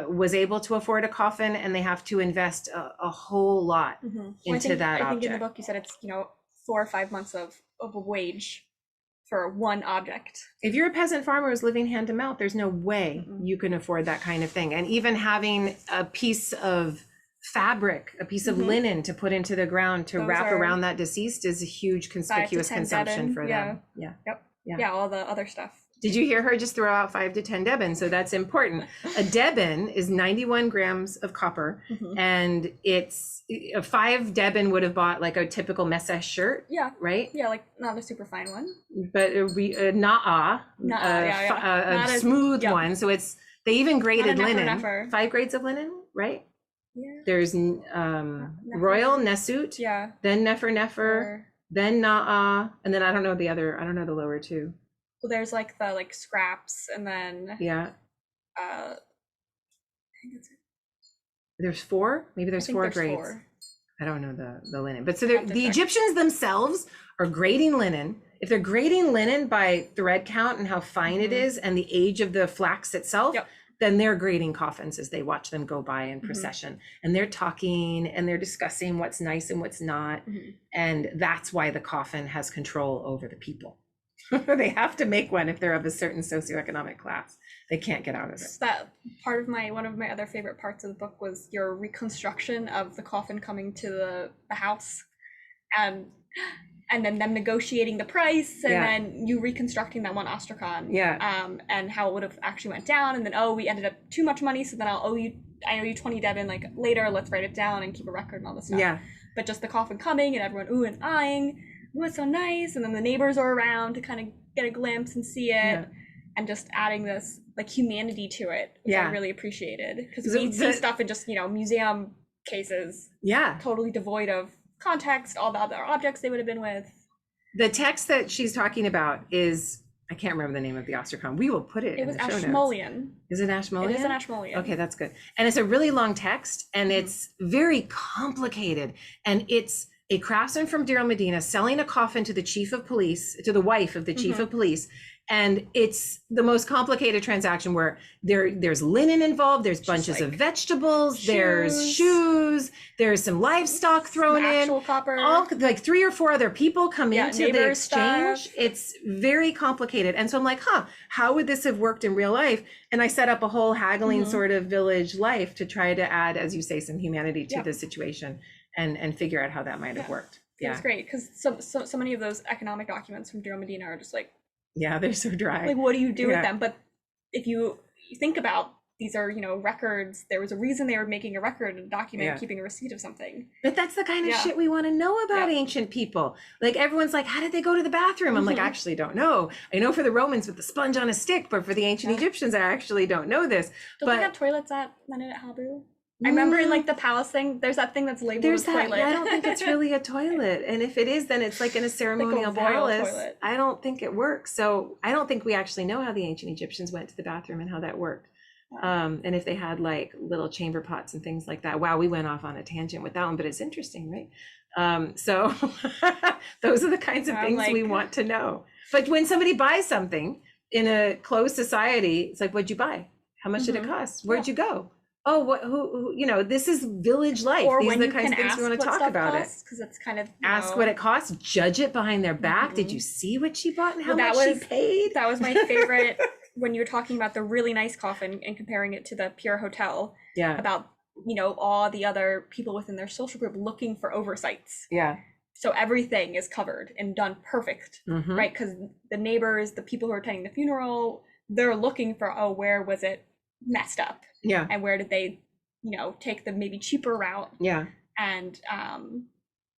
was able to afford a coffin, and they have to invest a whole lot into that object. I think in the book you said it's 4 or 5 months of a wage for one object. If you're a peasant farmer who's living hand to mouth, there's no way you can afford that kind of thing. And even having a piece of fabric, a piece of linen to put into the ground to wrap around that deceased is a huge conspicuous consumption for them. Yeah, all the other stuff. Did you hear her just throw out 5 to 10 deben? So that's important. A deben is 91 grams of copper, and it's a 5 deben would have bought like a typical Messes shirt. Yeah. Right. Yeah, like not a super fine one, but a smooth one. So it's they even graded linen. 5 grades of linen, right? Yeah. There's Royal Nesut. Yeah. Then Nefer, then Na'a, and then I don't know the lower two. So there's like the scraps, and then I think that's it. There's 4. Maybe there's 4 grades. 4. I don't know the linen, but so the Egyptians themselves are grading linen. If they're grading linen by thread count and how fine it is, and the age of the flax itself, then they're grading coffins as they watch them go by in procession, and they're talking and they're discussing what's nice and what's not, and that's why the coffin has control over the people. They have to make one if they're of a certain socioeconomic class. They can't get out of it. That part of one of my other favorite parts of the book was your reconstruction of the coffin coming to the house, and then them negotiating the price, and then you reconstructing that one ostrakhan, and how it would have actually went down, and then, oh, we ended up too much money, so then I owe you 20 Devon, like later, let's write it down and keep a record and all this stuff. But just the coffin coming and everyone ooh and eyeing, ooh, it's so nice, and then the neighbors are around to kind of get a glimpse and see it, and just adding this like humanity to it, which I really appreciated, because we see stuff in just, you know, museum cases, totally devoid of context, all the other objects they would have been with. The text that she's talking about is, I can't remember the name of the ostrakhan. We will put it in the show notes. Ashmolean. Is it Ashmolean? It is an Ashmolean. Okay, that's good. And it's a really long text, and it's very complicated. And it's a craftsman from Deir el-Medina selling a coffin to the chief of police, to the wife of the chief of police. And it's the most complicated transaction where there's linen involved, there's bunches of vegetables, there's shoes, there's some livestock thrown in, actual copper. All like 3 or 4 other people come into the exchange. Stuff. It's very complicated. And so I'm like, how would this have worked in real life? And I set up a whole haggling sort of village life to try to add, as you say, some humanity to the situation and figure out how that might have worked. It's great, because so many of those economic documents from Deir el-Medina are just like, they're so dry. Like, what do you do with them? But if you think about, these are, you know, records. There was a reason they were making a record, a document, keeping a receipt of something. But that's the kind of shit we want to know about ancient people. Like, everyone's like, how did they go to the bathroom? I'm like, I actually don't know. I know for the Romans with the sponge on a stick, but for the ancient Egyptians, I actually don't know this. Don't they have toilets at Menet Habu? I remember in like the palace thing, there's that thing that's labeled a toilet. I don't think it's really a toilet. And if it is, then it's like in a ceremonial palace. Toilet. I don't think it works. So I don't think we actually know how the ancient Egyptians went to the bathroom and how that worked. And if they had like little chamber pots and things like that. Wow, we went off on a tangent with that one, but it's interesting, right? So those are the kinds of things we want to know. But when somebody buys something in a closed society, it's like, what'd you buy? How much did it cost? Where'd you go? Oh, who, you know, this is village life. Or these when are the you kinds of things we want to talk about it. Because it's kind of, ask what it costs, judge it behind their back. Did you see what she bought and how much she paid? That was my favorite when you were talking about the really nice coffin and comparing it to the Pierre Hotel. About, you know, all the other people within their social group looking for oversights. So everything is covered and done perfect, right? Because the neighbors, the people who are attending the funeral, they're looking for, oh, where was it messed up? And where did they, you know, take the maybe cheaper route? And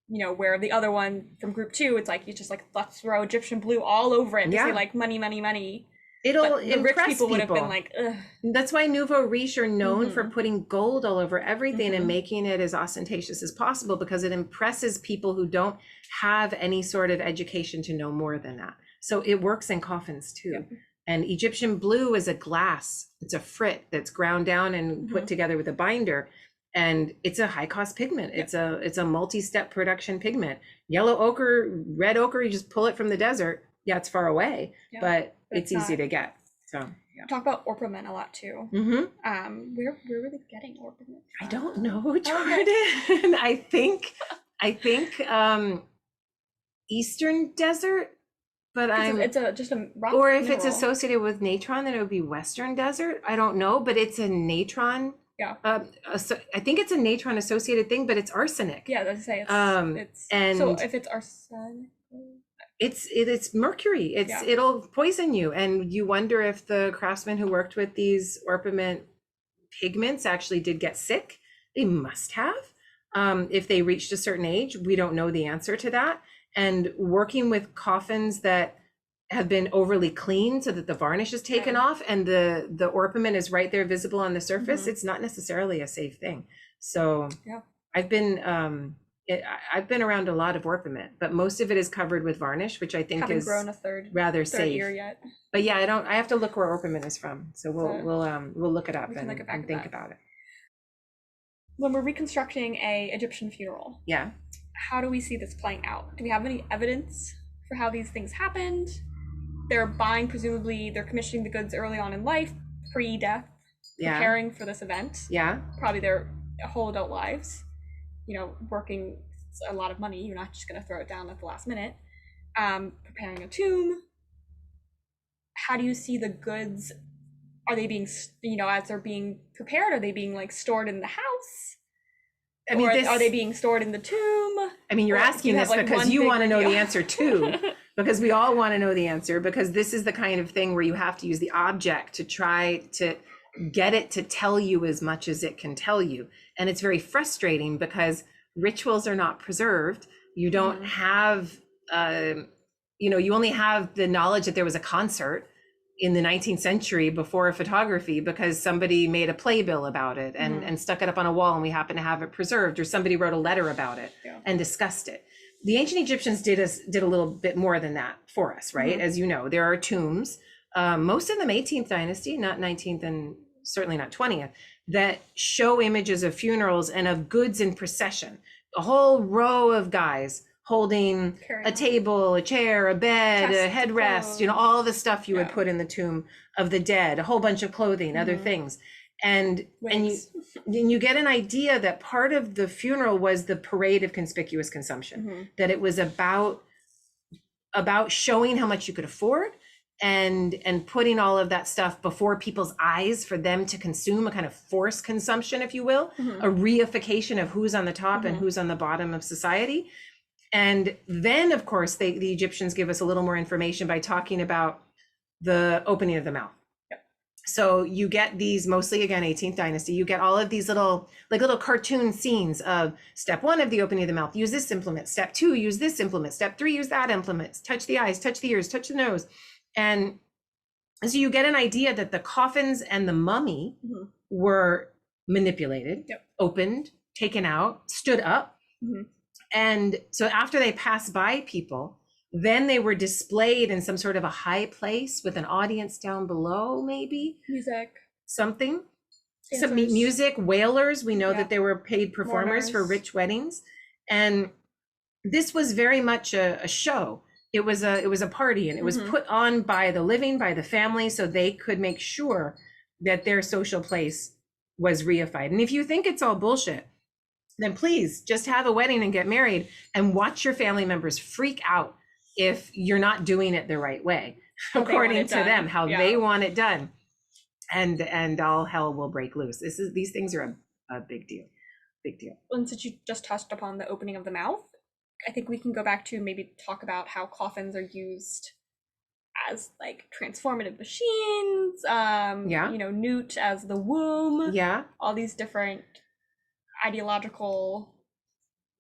you know, where the other one from group 2, it's like, you just like, let's throw Egyptian blue all over it and say like money, money, money. It'll the rich people would have been like, ugh. That's why Nouveau Riche are known for putting gold all over everything and making it as ostentatious as possible, because it impresses people who don't have any sort of education to know more than that. So it works in coffins too. And Egyptian blue is a glass. It's a frit that's ground down and put together with a binder. And it's a high cost pigment. It's a multi-step production pigment. Yellow ochre, red ochre, you just pull it from the desert. Yeah, it's far away, but it's easy to get. So talk about orpiment a lot too. Where were they getting orpiment from? I don't know, Jordan. I think Eastern Desert. But it's just a rock or if mineral. it's associated with natron, then it would be Western Desert. I don't know, but it's a natron. I think it's a natron associated thing, but it's arsenic. That's say it's and so if it's arsenic, it's mercury. It'll poison you, and you wonder if the craftsmen who worked with these orpiment pigments actually did get sick. They must have. If they reached a certain age, we don't know the answer to that. And working with coffins that have been overly cleaned so that the varnish is taken off and the orpiment is right there visible on the surface, it's not necessarily a safe thing. So I've been around a lot of orpiment, but most of it is covered with varnish, which I think is grown a rather third safe. Year yet. But I have to look where orpiment is from. So we'll look it up and think about it. When we're reconstructing a Egyptian funeral, how do we see this playing out? Do we have any evidence for how these things happened? They're presumably they're commissioning the goods early on in life, pre-death, preparing for this event. Probably their whole adult lives, you know, working a lot of money. You're not just going to throw it down at the last minute. Preparing a tomb, how do you see the goods? Are they being, as they're being prepared, are they being like stored in the house? I mean, or are they being stored in the tomb? I mean, you're asking this because you want to know the answer too, because we all want to know the answer, because this is the kind of thing where you have to use the object to try to get it to tell you as much as it can tell you. And it's very frustrating because rituals are not preserved. You don't have, you only have the knowledge that there was a concert in the 19th century before photography because somebody made a playbill about it and stuck it up on a wall, and we happen to have it preserved, or somebody wrote a letter about it and discussed it. The ancient Egyptians did a little bit more than that for us, right? As you know, there are tombs, most of them 18th dynasty, not 19th and certainly not 20th, that show images of funerals and of goods in procession. A whole row of guys holding a table, a chair, a bed, a headrest, all the stuff you would put in the tomb of the dead, a whole bunch of clothing, other things. And you get an idea that part of the funeral was the parade of conspicuous consumption, that it was about showing how much you could afford and putting all of that stuff before people's eyes for them to consume, a kind of forced consumption, if you will, a reification of who's on the top and who's on the bottom of society. And then, of course, the Egyptians give us a little more information by talking about the opening of the mouth. So you get these, mostly again 18th dynasty, you get all of these little cartoon scenes of step 1 of the opening of the mouth, use this implement, step 2, use this implement, step 3, use that implement, touch the eyes, touch the ears, touch the nose. And so you get an idea that the coffins and the mummy were manipulated, opened, taken out, stood up. And so after they passed by people, then they were displayed in some sort of a high place with an audience down below, maybe. Music. Something. Some music, wailers. We know that they were paid performers for rich weddings. And this was very much a show. It was a party, and it was put on by the living, by the family, so they could make sure that their social place was reified. And if you think it's all bullshit, then please just have a wedding and get married and watch your family members freak out if you're not doing it the right way, according to them, how they want it done. And all hell will break loose. These things are a big deal. And since you just touched upon the opening of the mouth, I think we can go back to maybe talk about how coffins are used as like transformative machines, newt as the womb, all these different ideological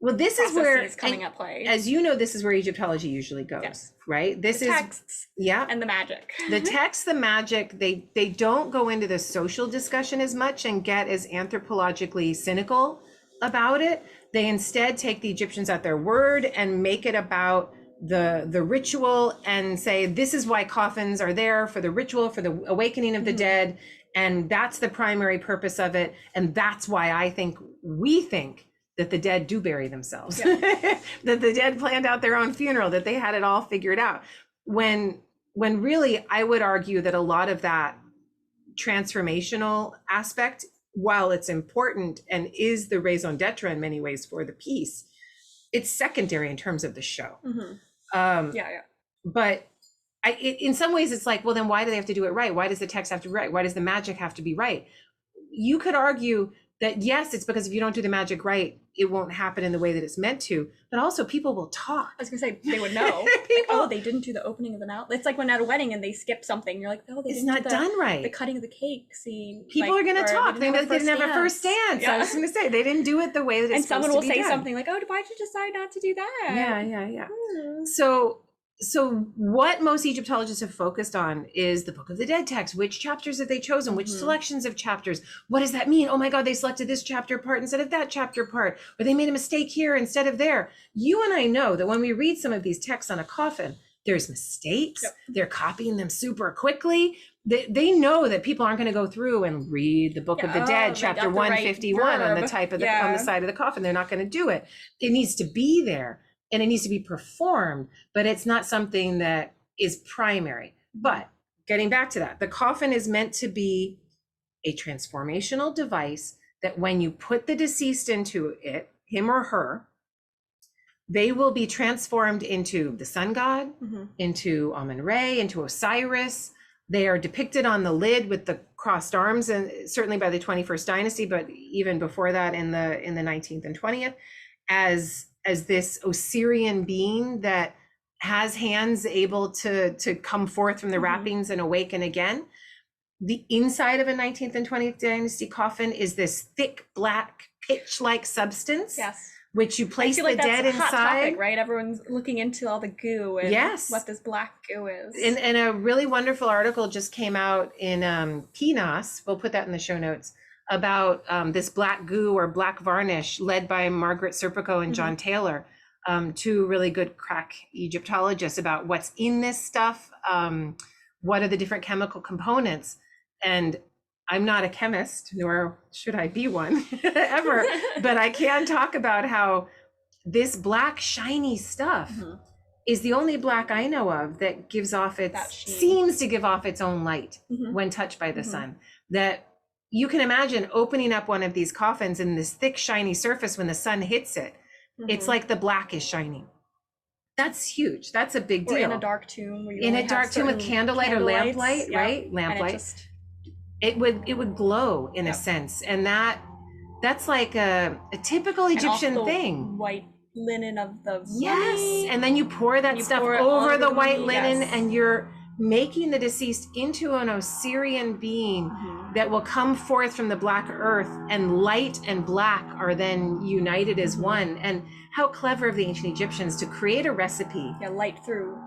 this is where coming at play. As you know, this is where Egyptology usually goes, right? This is texts and the magic. The text, the magic, they don't go into the social discussion as much and get as anthropologically cynical about it. They instead take the Egyptians at their word and make it about the ritual and say, this is why coffins are there, for the ritual, for the awakening of the dead. And that's the primary purpose of it. And that's why we think that the dead do bury themselves, that the dead planned out their own funeral, that they had it all figured out. When really, I would argue that a lot of that transformational aspect, while it's important and is the raison d'etre in many ways for the piece, it's secondary in terms of the show. But in some ways it's like, well, then why do they have to do it right? Why does the text have to be right? Why does the magic have to be right? You could argue that yes, it's because if you don't do the magic right, it won't happen in the way that it's meant to, but also people will talk. I was gonna say, they would know. Like, they didn't do the opening of the mouth. It's like when at a wedding and they skip something, you're like, it's not done right. The cutting of the cake scene. People are gonna talk. They didn't have a first dance. I was gonna say, they didn't do it the way that it's supposed to be done. And someone will say something like, why'd you decide not to do that? So what most Egyptologists have focused on is the Book of the Dead text. Which chapters have they chosen? Which selections of chapters? What does that mean? Oh my God, they selected this chapter part instead of that chapter part, or they made a mistake here instead of there. You and I know that when we read some of these texts on a coffin, there's mistakes. They're copying them super quickly. They know that people aren't going to go through and read the Book of the Dead, chapter 151 on the type of on the side of the coffin. They're not going to do it. It needs to be there. And it needs to be performed, but it's not something that is primary. But getting back to that, the coffin is meant to be a transformational device that when you put the deceased into it, him or her, they will be transformed into the sun god, into Amun-Re, into Osiris, They are depicted on the lid with the crossed arms, and certainly by the 21st dynasty, but even before that in the 19th and 20th, as this Osirian being that has hands able to come forth from the wrappings and awaken again. The inside of a 19th and 20th dynasty coffin is this thick, black, pitch-like substance. Yes. Which you place the like dead that's a hot inside. Topic, right? Everyone's looking into all the goo and yes. what this black goo is. And a really wonderful article just came out in PNAS, we'll put that in the show notes, about this black goo or black varnish led by Margaret Serpico and John Taylor, two really good crack Egyptologists, about what's in this stuff, what are the different chemical components. And I'm not a chemist, nor should I be one ever, but I can talk about how this black shiny stuff is the only black I know of that gives off seems to give off its own light when touched by the sun. That you can imagine opening up one of these coffins and this thick shiny surface when the sun hits it, it's like the black is shining. That's huge. That's a big deal. Or in a dark tomb. Where you in a dark tomb with candlelight or lamplight, right? Lamplight. It would glow in a sense, and that's like a typical Egyptian thing. White linen of the yes, and then you pour that stuff over the white linen, and you're making the deceased into an Osirian being that will come forth from the black earth, and light and black are then united as one. And how clever of the ancient Egyptians to create a recipe. Yeah, light through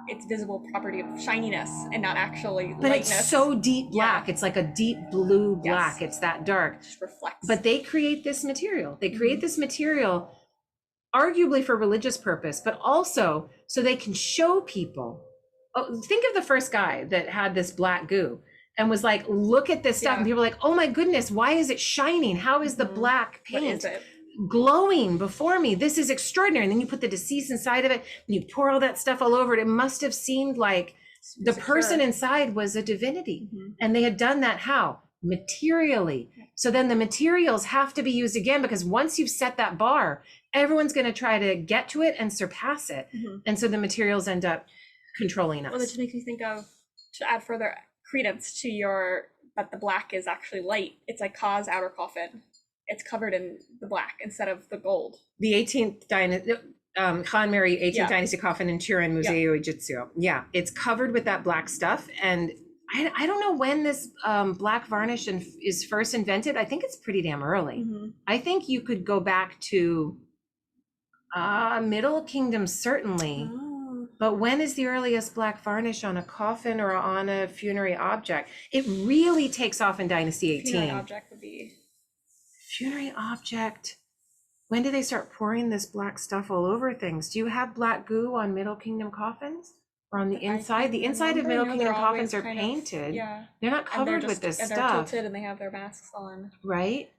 its visible property of shininess and not actually but lightness. It's so deep black. It's like a deep blue black. It's that dark. It just reflects. But they create this material. They create this material arguably for religious purpose, but also so they can show people. Oh, think of the first guy that had this black goo and was like, look at this stuff. And people were like, oh my goodness, why is it shining? How is the black paint glowing before me? This is extraordinary. And then you put the deceased inside of it and you pour all that stuff all over it. It must have seemed like the person inside was a divinity. And they had done that how? Materially. So then the materials have to be used again, because once you've set that bar, everyone's going to try to get to it and surpass it. And so the materials end up controlling us. Well, that just makes me think of, to add further credence to your, that the black is actually light. It's like Ka's outer coffin. It's covered in the black instead of the gold. The 18th dynasty, Khan Mary 18th dynasty coffin in Turin, Museo Egizio. Yeah, it's covered with that black stuff. And I don't know when this black varnish is first invented. I think it's pretty damn early. I think you could go back to Middle Kingdom, certainly. But when is the earliest black varnish on a coffin or on a funerary object? It really takes off in Dynasty 18. Funerary object would be... Funerary object. When do they start pouring this black stuff all over things? Do you have black goo on Middle Kingdom coffins? Or on the inside? The inside of Middle Kingdom coffins are painted. They're not covered with this stuff. And they're tilted and they have their masks on. Right?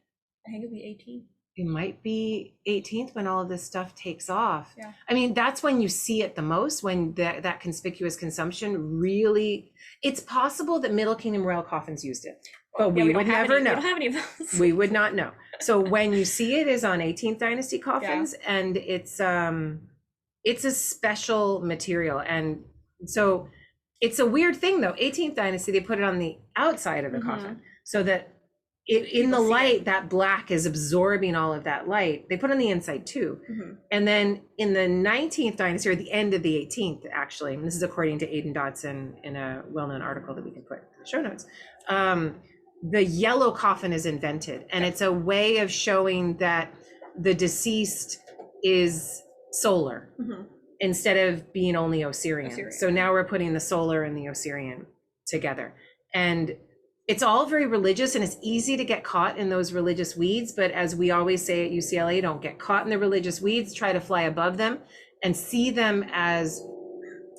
I think it'd be 18. It might be 18th when all of this stuff takes off. I mean, that's when you see it the most, when that conspicuous consumption really, it's possible that Middle Kingdom royal coffins used it, but we would never know. We don't have any of those. We would not know. So when you see it is on 18th dynasty coffins, and it's a special material. And so it's a weird thing though. 18th dynasty, they put it on the outside of the coffin so that in the light, that black is absorbing all of that light. They put on the inside too. And then in the 19th dynasty, or the end of the 18th, actually, and this is according to Aidan Dodson in a well-known article that we can put in the show notes, the yellow coffin is invented. And it's a way of showing that the deceased is solar instead of being only Osirian. So now we're putting the solar and the Osirian together. And it's all very religious, and it's easy to get caught in those religious weeds. But as we always say at UCLA, don't get caught in the religious weeds, try to fly above them and see them as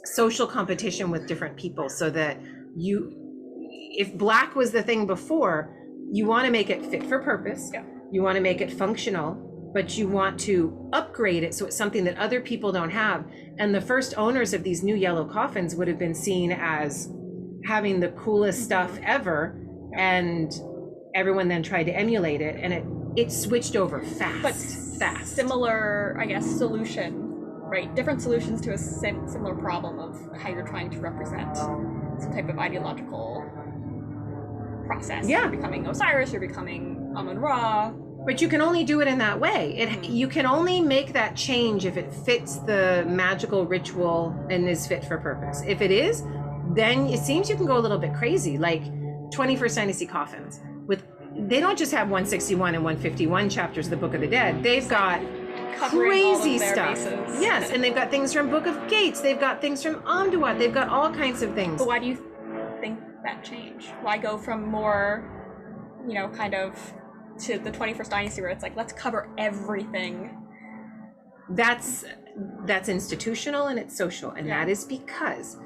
social competition with different people, so that if black was the thing before, you want to make it fit for purpose. You want to make it functional, but you want to upgrade it so it's something that other people don't have. And the first owners of these new yellow coffins would have been seen as having the coolest stuff ever, and everyone then tried to emulate it, and it switched over fast. Similar, I guess, solution, right? Different solutions to a similar problem of how you're trying to represent some type of ideological process. Yeah. You're becoming Osiris, you're becoming Amun-Ra. But you can only do it in that way. You can only make that change if it fits the magical ritual and is fit for purpose. If it is, then it seems you can go a little bit crazy, like 21st Dynasty coffins. They don't just have 161 and 151 chapters of the Book of the Dead. They've got crazy stuff. Bases. Yes, and they've got things from Book of Gates. They've got things from Amduat. They've got all kinds of things. But why do you think that change? Why go from more, kind of to the 21st Dynasty where it's like, let's cover everything? That's institutional and it's social. And that is because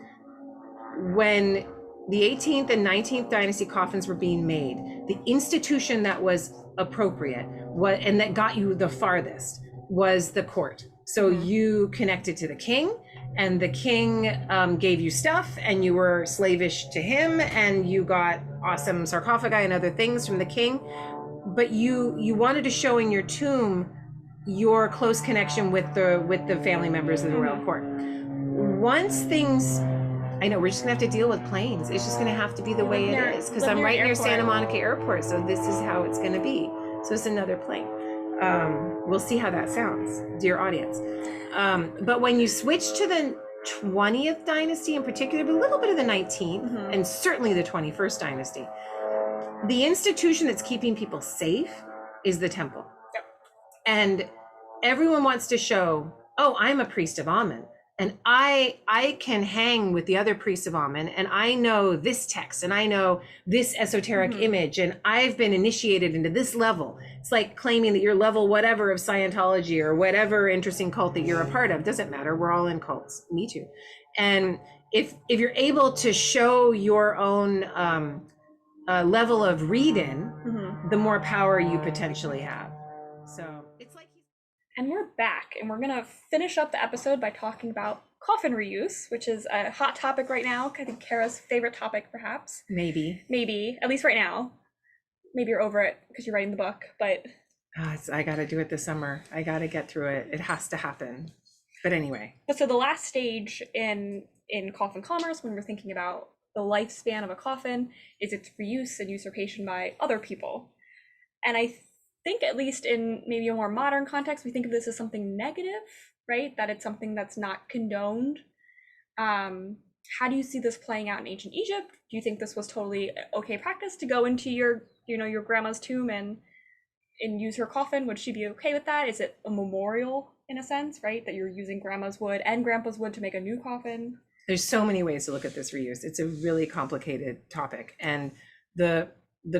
when the 18th and 19th Dynasty coffins were being made, the institution that was appropriate and that got you the farthest was the court. So you connected to the king, and the king gave you stuff, and you were slavish to him, and you got awesome sarcophagi and other things from the king. But you wanted to show in your tomb your close connection with the family members in the royal court. Once things, I know we're just gonna have to deal with planes. It's just gonna have to be the way it is, because I'm right near Santa Monica Airport, so this is how it's gonna be. So it's another plane. We'll see how that sounds, dear audience. But when you switch to the 20th dynasty in particular, but a little bit of the 19th, and certainly the 21st dynasty, the institution that's keeping people safe is the temple. Yep. And everyone wants to show, oh, I'm a priest of Amun, and I can hang with the other priests of Amun, and I know this text, and I know this esoteric image, and I've been initiated into this level. It's like claiming that you're level whatever of Scientology or whatever interesting cult that you're a part of. Doesn't matter. We're all in cults. Me too. And if you're able to show your own level of read-in, the more power you potentially have. So it's like. And we're back, and we're gonna finish up the episode by talking about coffin reuse, which is a hot topic right now. I think Kara's favorite topic, perhaps. Maybe, at least right now. Maybe you're over it because you're writing the book, but I got to do it this summer. I got to get through it. It has to happen. But anyway. But so the last stage in Coffin Commerce, when we're thinking about the lifespan of a coffin, is its reuse and usurpation by other people. And I think, at least in maybe a more modern context, we think of this as something negative, right? That it's something that's not condoned. How do you see this playing out in ancient Egypt? Do you think this was totally okay practice to go into your grandma's tomb and use her coffin? Would she be okay with that? Is it a memorial in a sense, right? That you're using grandma's wood and grandpa's wood to make a new coffin? There's so many ways to look at this reuse. It's a really complicated topic. And the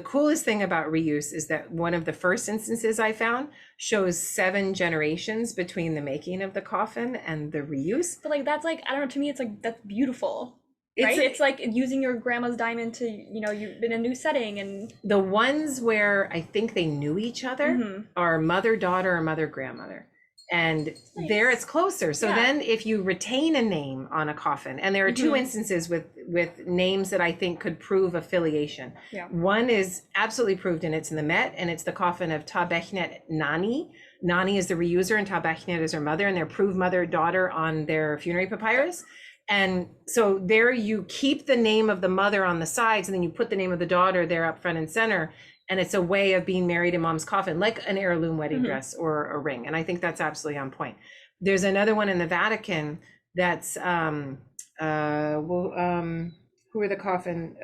coolest thing about reuse is that one of the first instances I found shows 7 generations between the making of the coffin and the reuse. But that's I don't know, to me, it's that's beautiful, right? It's like using your grandma's diamond to, you've in a new setting. And the ones where I think they knew each other are mother, daughter, or mother, grandmother. And there it's closer. So then if you retain a name on a coffin, and there are 2 instances with names that I think could prove affiliation. Yeah. One is absolutely proved, and it's in the Met, and it's the coffin of Tabechnet Nani. Nani is the reuser and Tabechnet is her mother, and they're proved mother-daughter on their funerary papyrus. And so there you keep the name of the mother on the sides, and then you put the name of the daughter there up front and center. And it's a way of being married in mom's coffin, like an heirloom wedding dress or a ring. And I think that's absolutely on point. There's another one in the Vatican that's, who are the coffin?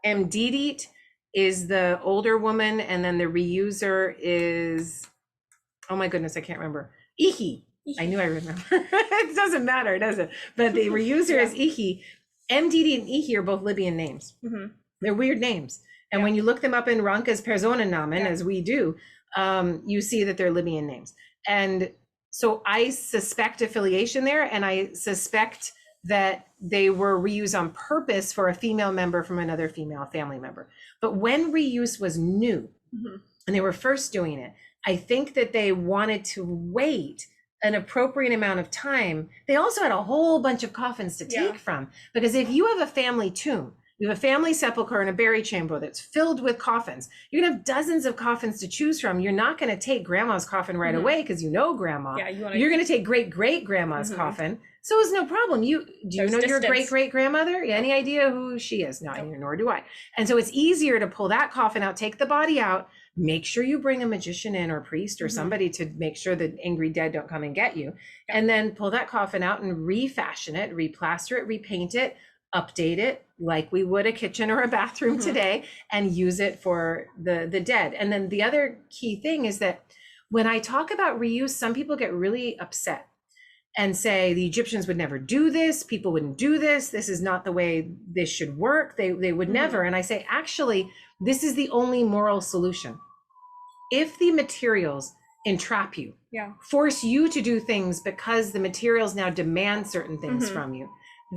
Mdidit is the older woman, and then the reuser is, oh my goodness, I can't remember. Ihi. I knew I remember. It doesn't matter, does it? But the reuser is Ihi. Mdidit and Ihi are both Libyan names. They're weird names. And when you look them up in Ranke's Personennamen, as we do, you see that they're Libyan names. And so I suspect affiliation there, and I suspect that they were reused on purpose for a female member from another female family member. But when reuse was new, and they were first doing it, I think that they wanted to wait an appropriate amount of time. They also had a whole bunch of coffins to take from, because if you have a family tomb, You have a family sepulcher and a burial chamber that's filled with coffins. You're gonna have dozens of coffins to choose from. You're not gonna take grandma's coffin right away because you know grandma. Yeah, you're gonna take great-great-grandma's coffin. So it's no problem. Do you know your great-great-grandmother? Any idea who she is? No, nor do I. And so it's easier to pull that coffin out, take the body out, make sure you bring a magician in or priest or somebody to make sure that angry dead don't come and get you. And then pull that coffin out and refashion it, replaster it, repaint it, update it like we would a kitchen or a bathroom today, and use it for the dead. And then the other key thing is that when I talk about reuse, some people get really upset and say the Egyptians would never do this, people wouldn't do this, this is not the way this should work, they would never. And I say, actually, this is the only moral solution. If the materials entrap you, force you to do things because the materials now demand certain things from you,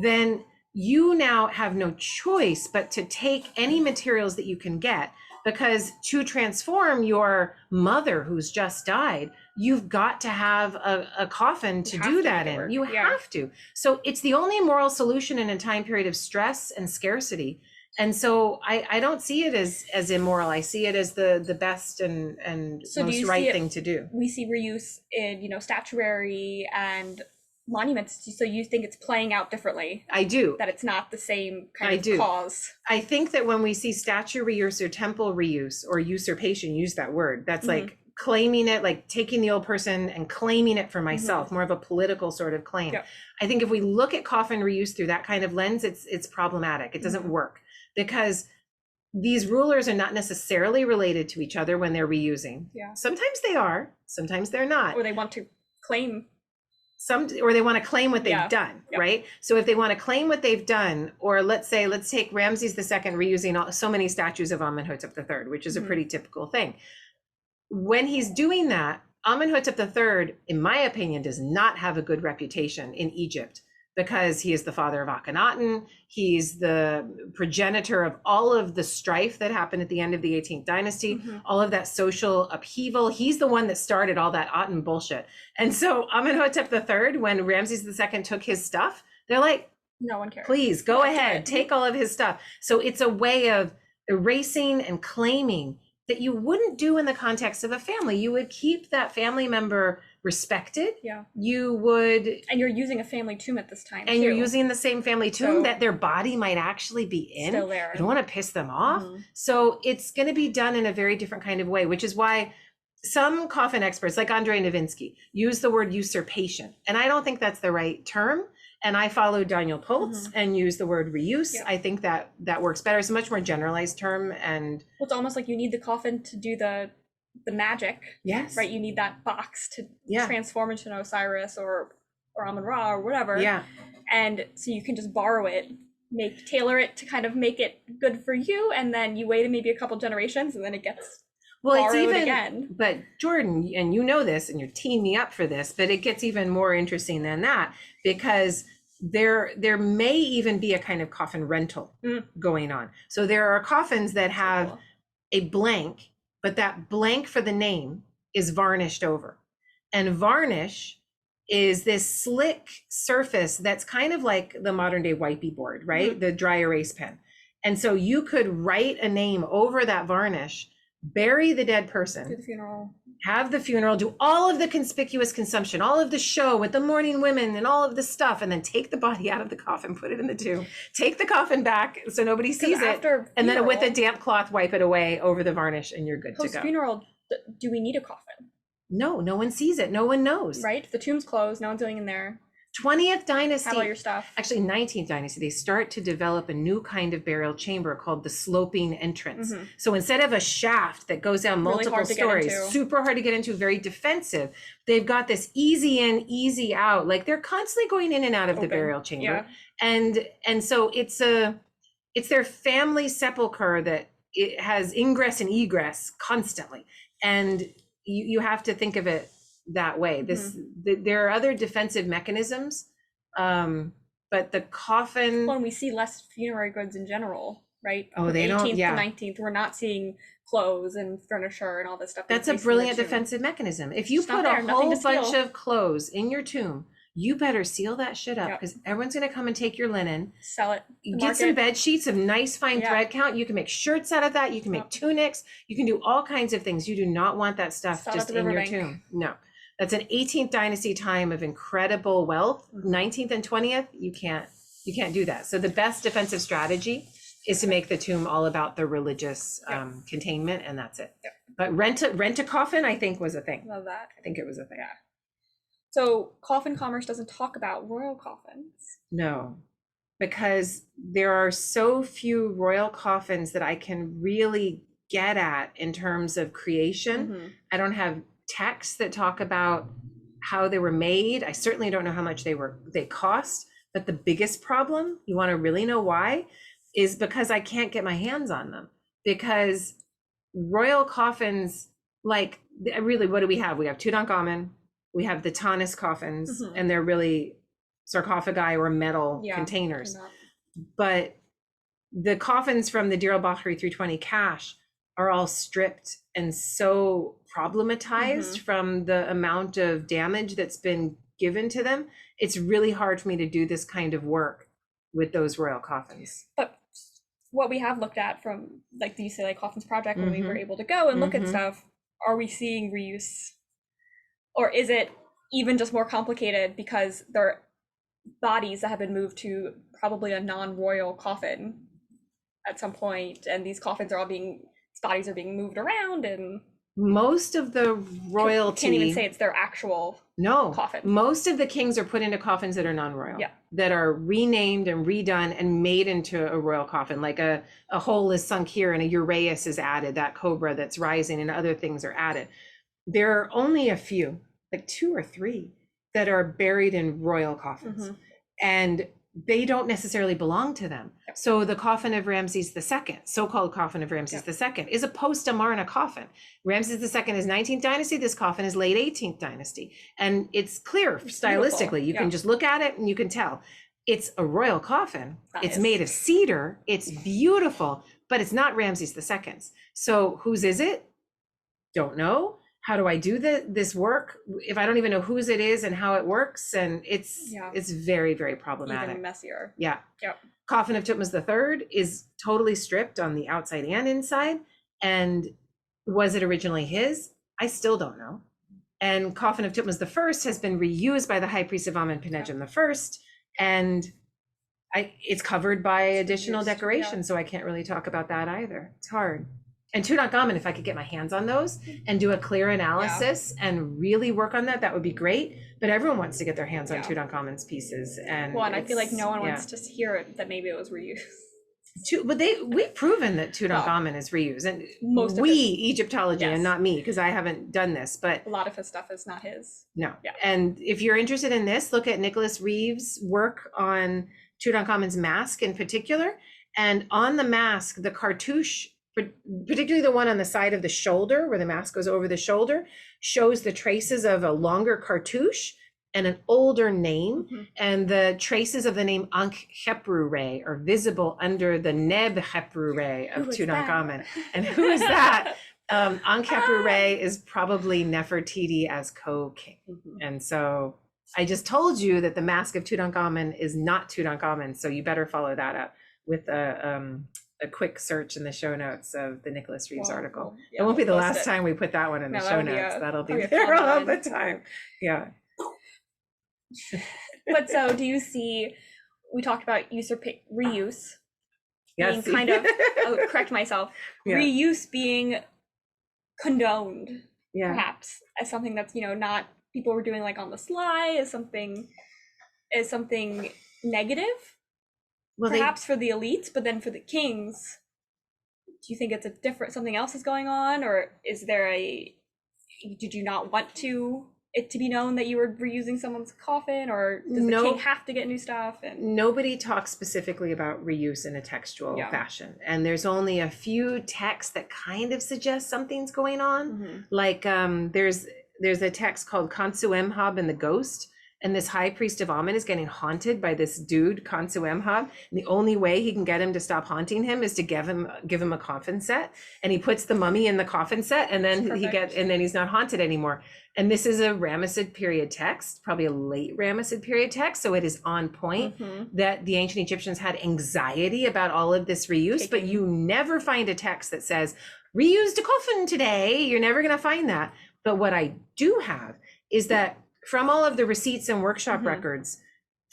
then you now have no choice but to take any materials that you can get, because to transform your mother who's just died, you've got to have a coffin to do that in. You have to. So it's the only moral solution in a time period of stress and scarcity. And so I don't see it as immoral. I see it as the best and most right thing to do. We see reuse in, statuary and monuments. So you think it's playing out differently? I do. That it's not the same kind of cause. I think that when we see statue reuse or temple reuse or usurpation, use that word, that's like claiming it, like taking the old person and claiming it for myself, more of a political sort of claim. I think if we look at coffin reuse through that kind of lens, it's problematic. It doesn't work, because these rulers are not necessarily related to each other when they're reusing. Sometimes they are, sometimes they're not. Or they want to claim or they want to claim what they've done, right? So if they want to claim what they've done, or let's take Ramses II reusing so many statues of Amenhotep III, which is a pretty typical thing. When he's doing that, Amenhotep III, in my opinion, does not have a good reputation in Egypt, because he is the father of Akhenaten. He's the progenitor of all of the strife that happened at the end of the 18th dynasty, all of that social upheaval. He's the one that started all that Aten bullshit. And so Amenhotep III, when Ramses II took his stuff, they're like, no one cares. Please go ahead, take all of his stuff. So it's a way of erasing and claiming that you wouldn't do in the context of a family. You would keep that family member respected. You would. And you're using a family tomb at this time. And you're using the same family tomb that their body might actually be in. Still there. You don't want to piss them off. So it's going to be done in a very different kind of way, which is why some coffin experts like Andrei Novinsky use the word usurpation. And I don't think that's the right term. And I follow Daniel Poltz and use the word reuse. I think that works better. It's a much more generalized term. And it's almost like you need the coffin to do the magic. Right. You need that box to transform into an Osiris or Amun-Ra or whatever. And so you can just borrow it, tailor it to kind of make it good for you, and then you wait maybe a couple generations and then it gets borrowed again. But Jordan, and you know this, and you're teeing me up for this, but it gets even more interesting than that, because there may even be a kind of coffin rental going on. So there are coffins that have a blank, but that blank for the name is varnished over. And varnish is this slick surface that's kind of like the modern day wipey board, right? The dry erase pen. And so you could write a name over that varnish, bury the dead person, do the funeral, have the funeral, do all of the conspicuous consumption, all of the show with the mourning women and all of the stuff, and then take the body out of the coffin, put it in the tomb, take the coffin back so nobody sees it, and then with a damp cloth wipe it away over the varnish, and you're good to go. Post-funeral, do we need a coffin? No one sees it. No one knows. Right? The tomb's closed. No one's going in there. 20th dynasty, have all your stuff. Actually 19th dynasty, they start to develop a new kind of burial chamber called the sloping entrance. So instead of a shaft that goes down multiple stories, super hard to get into, very defensive, they've got this easy in, easy out, like they're constantly going in and out of the burial chamber. And so it's their family sepulcher that it has ingress and egress constantly. And you have to think of it that way. There are other defensive mechanisms, but the coffin. When we see less funerary goods in general, right? Oh, they 18th don't. to 19th, we're not seeing clothes and furniture and all this stuff. That's a brilliant defensive mechanism. If you put a whole bunch of clothes in your tomb, you better seal that shit up Yep. because everyone's going to come and take your linen. Sell it. Get some bed sheets of nice fine Yeah. thread count. You can make shirts out of that. You can make tunics. You can do all kinds of things. You do not want that stuff Sell just at the in your riverbank. tomb. No. That's an 18th dynasty time of incredible wealth. 19th and 20th, you can't do that. So the best defensive strategy is to make the tomb all about the religious containment, and that's it. Yep. But rent a coffin, I think, was a thing. Love that. I think it was a thing. Yeah. So Coffin Commerce doesn't talk about royal coffins. No, because there are so few royal coffins that I can really get at in terms of creation. I don't have texts that talk about how they were made. I certainly don't know how much they cost. But the biggest problem, you want to really know why, is because I can't get my hands on them. Because royal coffins, like, really, what do we have? We have Tutankhamun, we have the Tanis coffins, and they're really sarcophagi or metal containers. But the coffins from the Dir al-Bahri 320 cache are all stripped and so problematized from the amount of damage that's been given to them. It's really hard for me to do this kind of work with those royal coffins. But what we have looked at from, like, the UCLA Coffins Project, when we were able to go and look at stuff, are we seeing reuse? Or is it even just more complicated because they're bodies that have been moved to probably a non-royal coffin at some point, and these coffins are all bodies are being moved around, and most of the royalty can't even say it's their actual coffin. Most of the kings are put into coffins that are non-royal, that are renamed and redone and made into a royal coffin. Like a hole is sunk here and a uraeus is added, that cobra that's rising, and other things are added. There are only a few, like 2 or 3, that are buried in royal coffins, and they don't necessarily belong to them. So the coffin of Ramses II, so-called coffin of Ramses II, is a post-Amarna coffin. Ramses II is 19th dynasty. This coffin is late 18th dynasty. And it's clear stylistically. You can just look at it and you can tell. It's a royal coffin. It's made of cedar. It's beautiful, but it's not Ramses II's. So whose is it? Don't know. How do I do this work if I don't even know whose it is and how it works? And it's very, very problematic. Even messier. Yeah. Coffin of Thutmose III is totally stripped on the outside and inside. And was it originally his? I still don't know. And Coffin of Thutmose I has been reused by the High Priest of Amenhotep I, and it's covered by additional decoration, so I can't really talk about that either. It's hard. And Tutankhamun, if I could get my hands on those and do a clear analysis and really work on that, that would be great. But everyone wants to get their hands on Tutankhamun's pieces. And I feel like no one wants to hear it that maybe it was reused. But we've proven that Tutankhamun is reused, and most of Egyptology, and not me, because I haven't done this, but a lot of his stuff is not his. No. And if you're interested in this, look at Nicholas Reeves' work on Tutankhamun's mask in particular. And on the mask, the cartouche, particularly the one on the side of the shoulder where the mask goes over the shoulder, shows the traces of a longer cartouche and an older name. And the traces of the name Ankh-Khepru-Re are visible under the Neb-Khepru-Re of Tutankhamun. And who is that? Ankh-Khepru-Re is probably Nefertiti as co-king. And so I just told you that the mask of Tutankhamun is not Tutankhamun, so you better follow that up with a quick search in the show notes of the Nicholas Reeves article. It won't be the last time we put that one in the show notes. That'll be there all the time. Yeah. But so do you see, we talked about reuse being kind of, I'll correct myself, reuse being condoned, perhaps, as something that's, not people were doing like on the sly, as something negative. Well, perhaps for the elites, but then for the kings, do you think it's something else is going on? Or is there did you not want it to be known that you were reusing someone's coffin, or does the king have to get new stuff? And nobody talks specifically about reuse in a textual fashion. And there's only a few texts that kind of suggest something's going on. Like there's a text called Kansu Emhab and the Ghost, And this high priest of Amen is getting haunted by this dude, Kansu Emha. And the only way he can get him to stop haunting him is to give him a coffin set. And he puts the mummy in the coffin set, and then then he's not haunted anymore. And this is a Ramessid period text, probably a late Ramessid period text. So it is on point that the ancient Egyptians had anxiety about all of this reuse, but you never find a text that says, reused a coffin today. You're never going to find that. But what I do have is that from all of the receipts and workshop records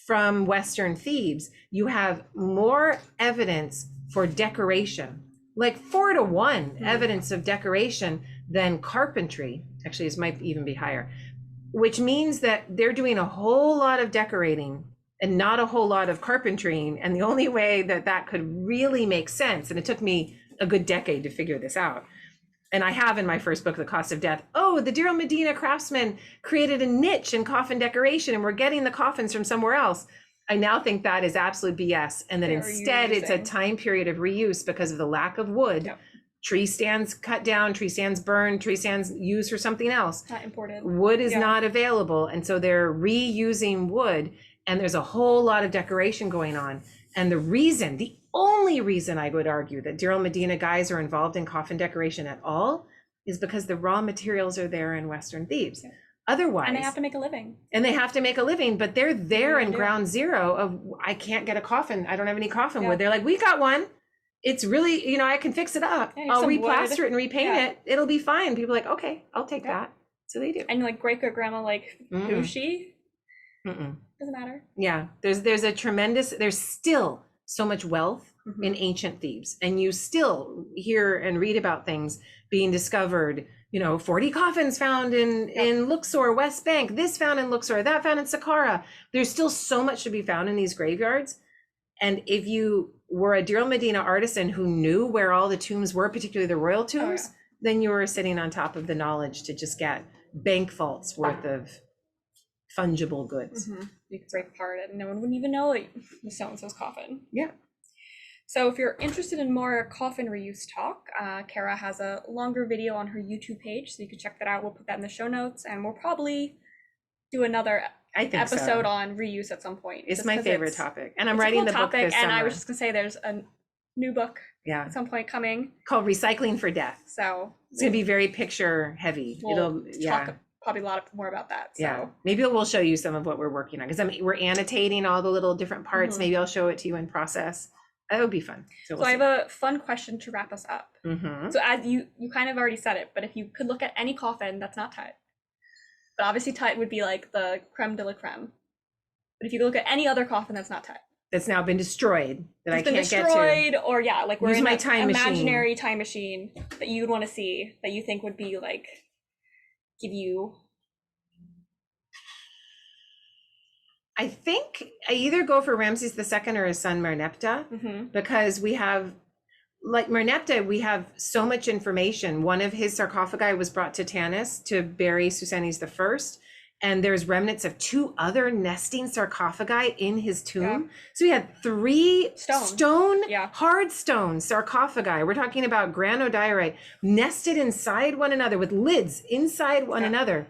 from Western Thebes, you have more evidence for decoration, like 4-to-1 evidence of decoration than carpentry. Actually, this might even be higher, which means that they're doing a whole lot of decorating and not a whole lot of carpentering. And the only way that that could really make sense, and it took me a good decade to figure this out, and I have in my first book, The Cost of Death, the Deir el-Medina craftsmen created a niche in coffin decoration and we're getting the coffins from somewhere else. I now think that is absolute BS, and that instead it's a time period of reuse because of the lack of wood. Tree stands cut down, tree stands burned, tree stands used for something else. Not imported. Wood is not available, and so they're reusing wood, and there's a whole lot of decoration going on. And the only reason I would argue that Deir el-Medina guys are involved in coffin decoration at all is because the raw materials are there in Western Thebes. Otherwise, and they have to make a living. But they're there in ground zero of, I can't get a coffin. I don't have any coffin wood. They're like, we got one. It's really, I can fix it up. I'll replaster it and repaint it. It'll be fine. People are like, okay, I'll take that. So they do. And like great grandma, like, who's she? Doesn't matter. Yeah, there's still so much wealth in ancient Thebes, and you still hear and read about things being discovered, 40 coffins found in Luxor, West Bank, this found in Luxor, that found in Saqqara. There's still so much to be found in these graveyards. And if you were a Deir el-Medina artisan who knew where all the tombs were, particularly the royal tombs, then you were sitting on top of the knowledge to just get bank vaults worth of fungible goods. You could break apart it and no one wouldn't even know it was so-and-so's coffin. Yeah. So if you're interested in more coffin reuse talk, Kara has a longer video on her YouTube page, so you can check that out. We'll put that in the show notes, and we'll probably do another episode on reuse at some point. It's my favorite topic, and I'm writing the book this summer. And I was just gonna say there's a new book at some point coming called Recycling for Death. So it's gonna be very picture heavy. We'll talk probably a lot more about that. So maybe we'll show you some of what we're working on, because we're annotating all the little different parts. Maybe I'll show it to you in process. That would be fun. So I have a fun question to wrap us up. So as you kind of already said it, but if you could look at any coffin that's not Tut, but obviously Tut would be like the creme de la creme. But if you look at any other coffin that's not Tut, that's now been destroyed, that I can't get to, or like we're in my an imaginary time machine that you would want to see, that you think would be like give you. I think I either go for Ramses II or his son Merneptah, because we have, like Merneptah, we have so much information. One of his sarcophagi was brought to Tanis to bury Susanes I, and there's remnants of 2 other nesting sarcophagi in his tomb. So we had 3 hard stone sarcophagi. We're talking about granodiorite nested inside one another with lids inside one another.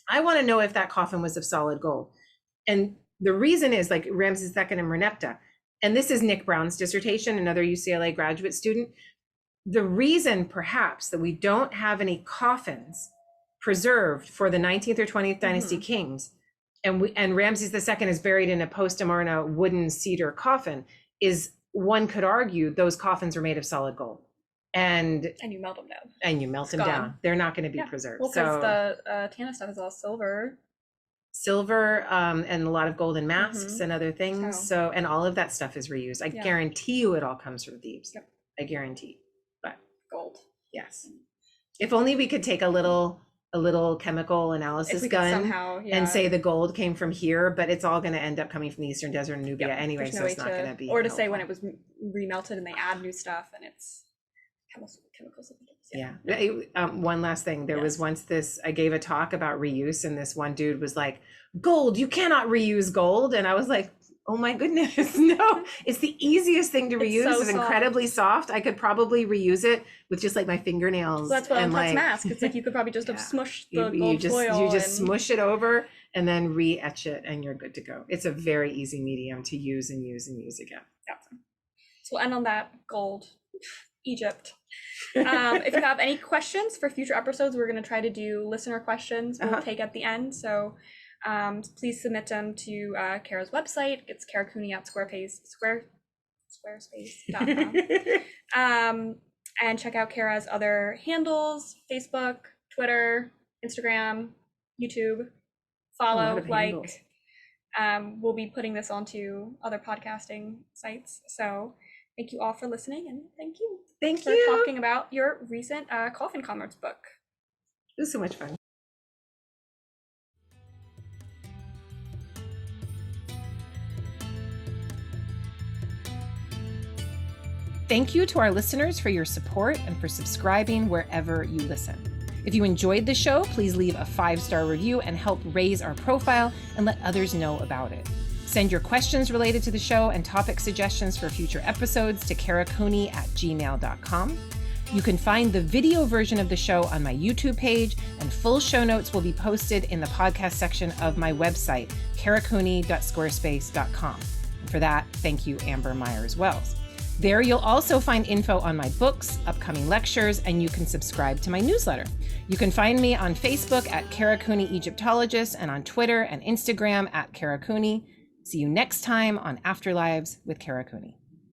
I want to know if that coffin was of solid gold. And the reason is, like Ramses II and Merneptah, and this is Nick Brown's dissertation, another UCLA graduate student. The reason perhaps that we don't have any coffins preserved for the 19th or 20th dynasty kings, and Ramses II is buried in a post-Amarna wooden cedar coffin, is, one could argue those coffins are made of solid gold. And you melt them down. And you melt them down. They're not going to be preserved. Well, because the Tanis stuff is all silver, and a lot of golden masks and other things. So, and all of that stuff is reused. I guarantee you it all comes from Thebes. I guarantee. But gold. Yes. If only we could take a little chemical analysis gun and say the gold came from here, but it's all going to end up coming from the Eastern Desert and Nubia anyway, so it's not going to be. Or to say when it was remelted and they add new stuff and it's chemicals. One last thing. There was once I gave a talk about reuse, and this one dude was like, gold, you cannot reuse gold. And I was like, oh my goodness, no, it's the easiest thing to reuse. It's incredibly soft. I could probably reuse it with just like my fingernails. So that's what on Tut's mask. It's like you could probably just have smushed the gold foil. You just smush it over and then re-etch it, and you're good to go. It's a very easy medium to use and use and use again. Yeah. So we'll end on that. Gold. Egypt. If you have any questions for future episodes, we're going to try to do listener questions we'll take at the end. So please submit them to Kara's website. It's Cooney at squarespace.com. And check out Kara's other handles: Facebook, Twitter, Instagram, YouTube. Follow, like. We'll be putting this onto other podcasting sites. So thank you all for listening, and thank you for talking about your recent Coffin Commerce book. It was so much fun. Thank you to our listeners for your support and for subscribing wherever you listen. If you enjoyed the show, please leave a 5-star review and help raise our profile and let others know about it. Send your questions related to the show and topic suggestions for future episodes to karacooney@gmail.com. You can find the video version of the show on my YouTube page, and full show notes will be posted in the podcast section of my website, karacooney.squarespace.com. And for that, thank you, Amber Myers-Wells. There you'll also find info on my books, upcoming lectures, and you can subscribe to my newsletter. You can find me on Facebook at Cooney Egyptologist, and on Twitter and Instagram at Cooney. See you next time on Afterlives with Cooney.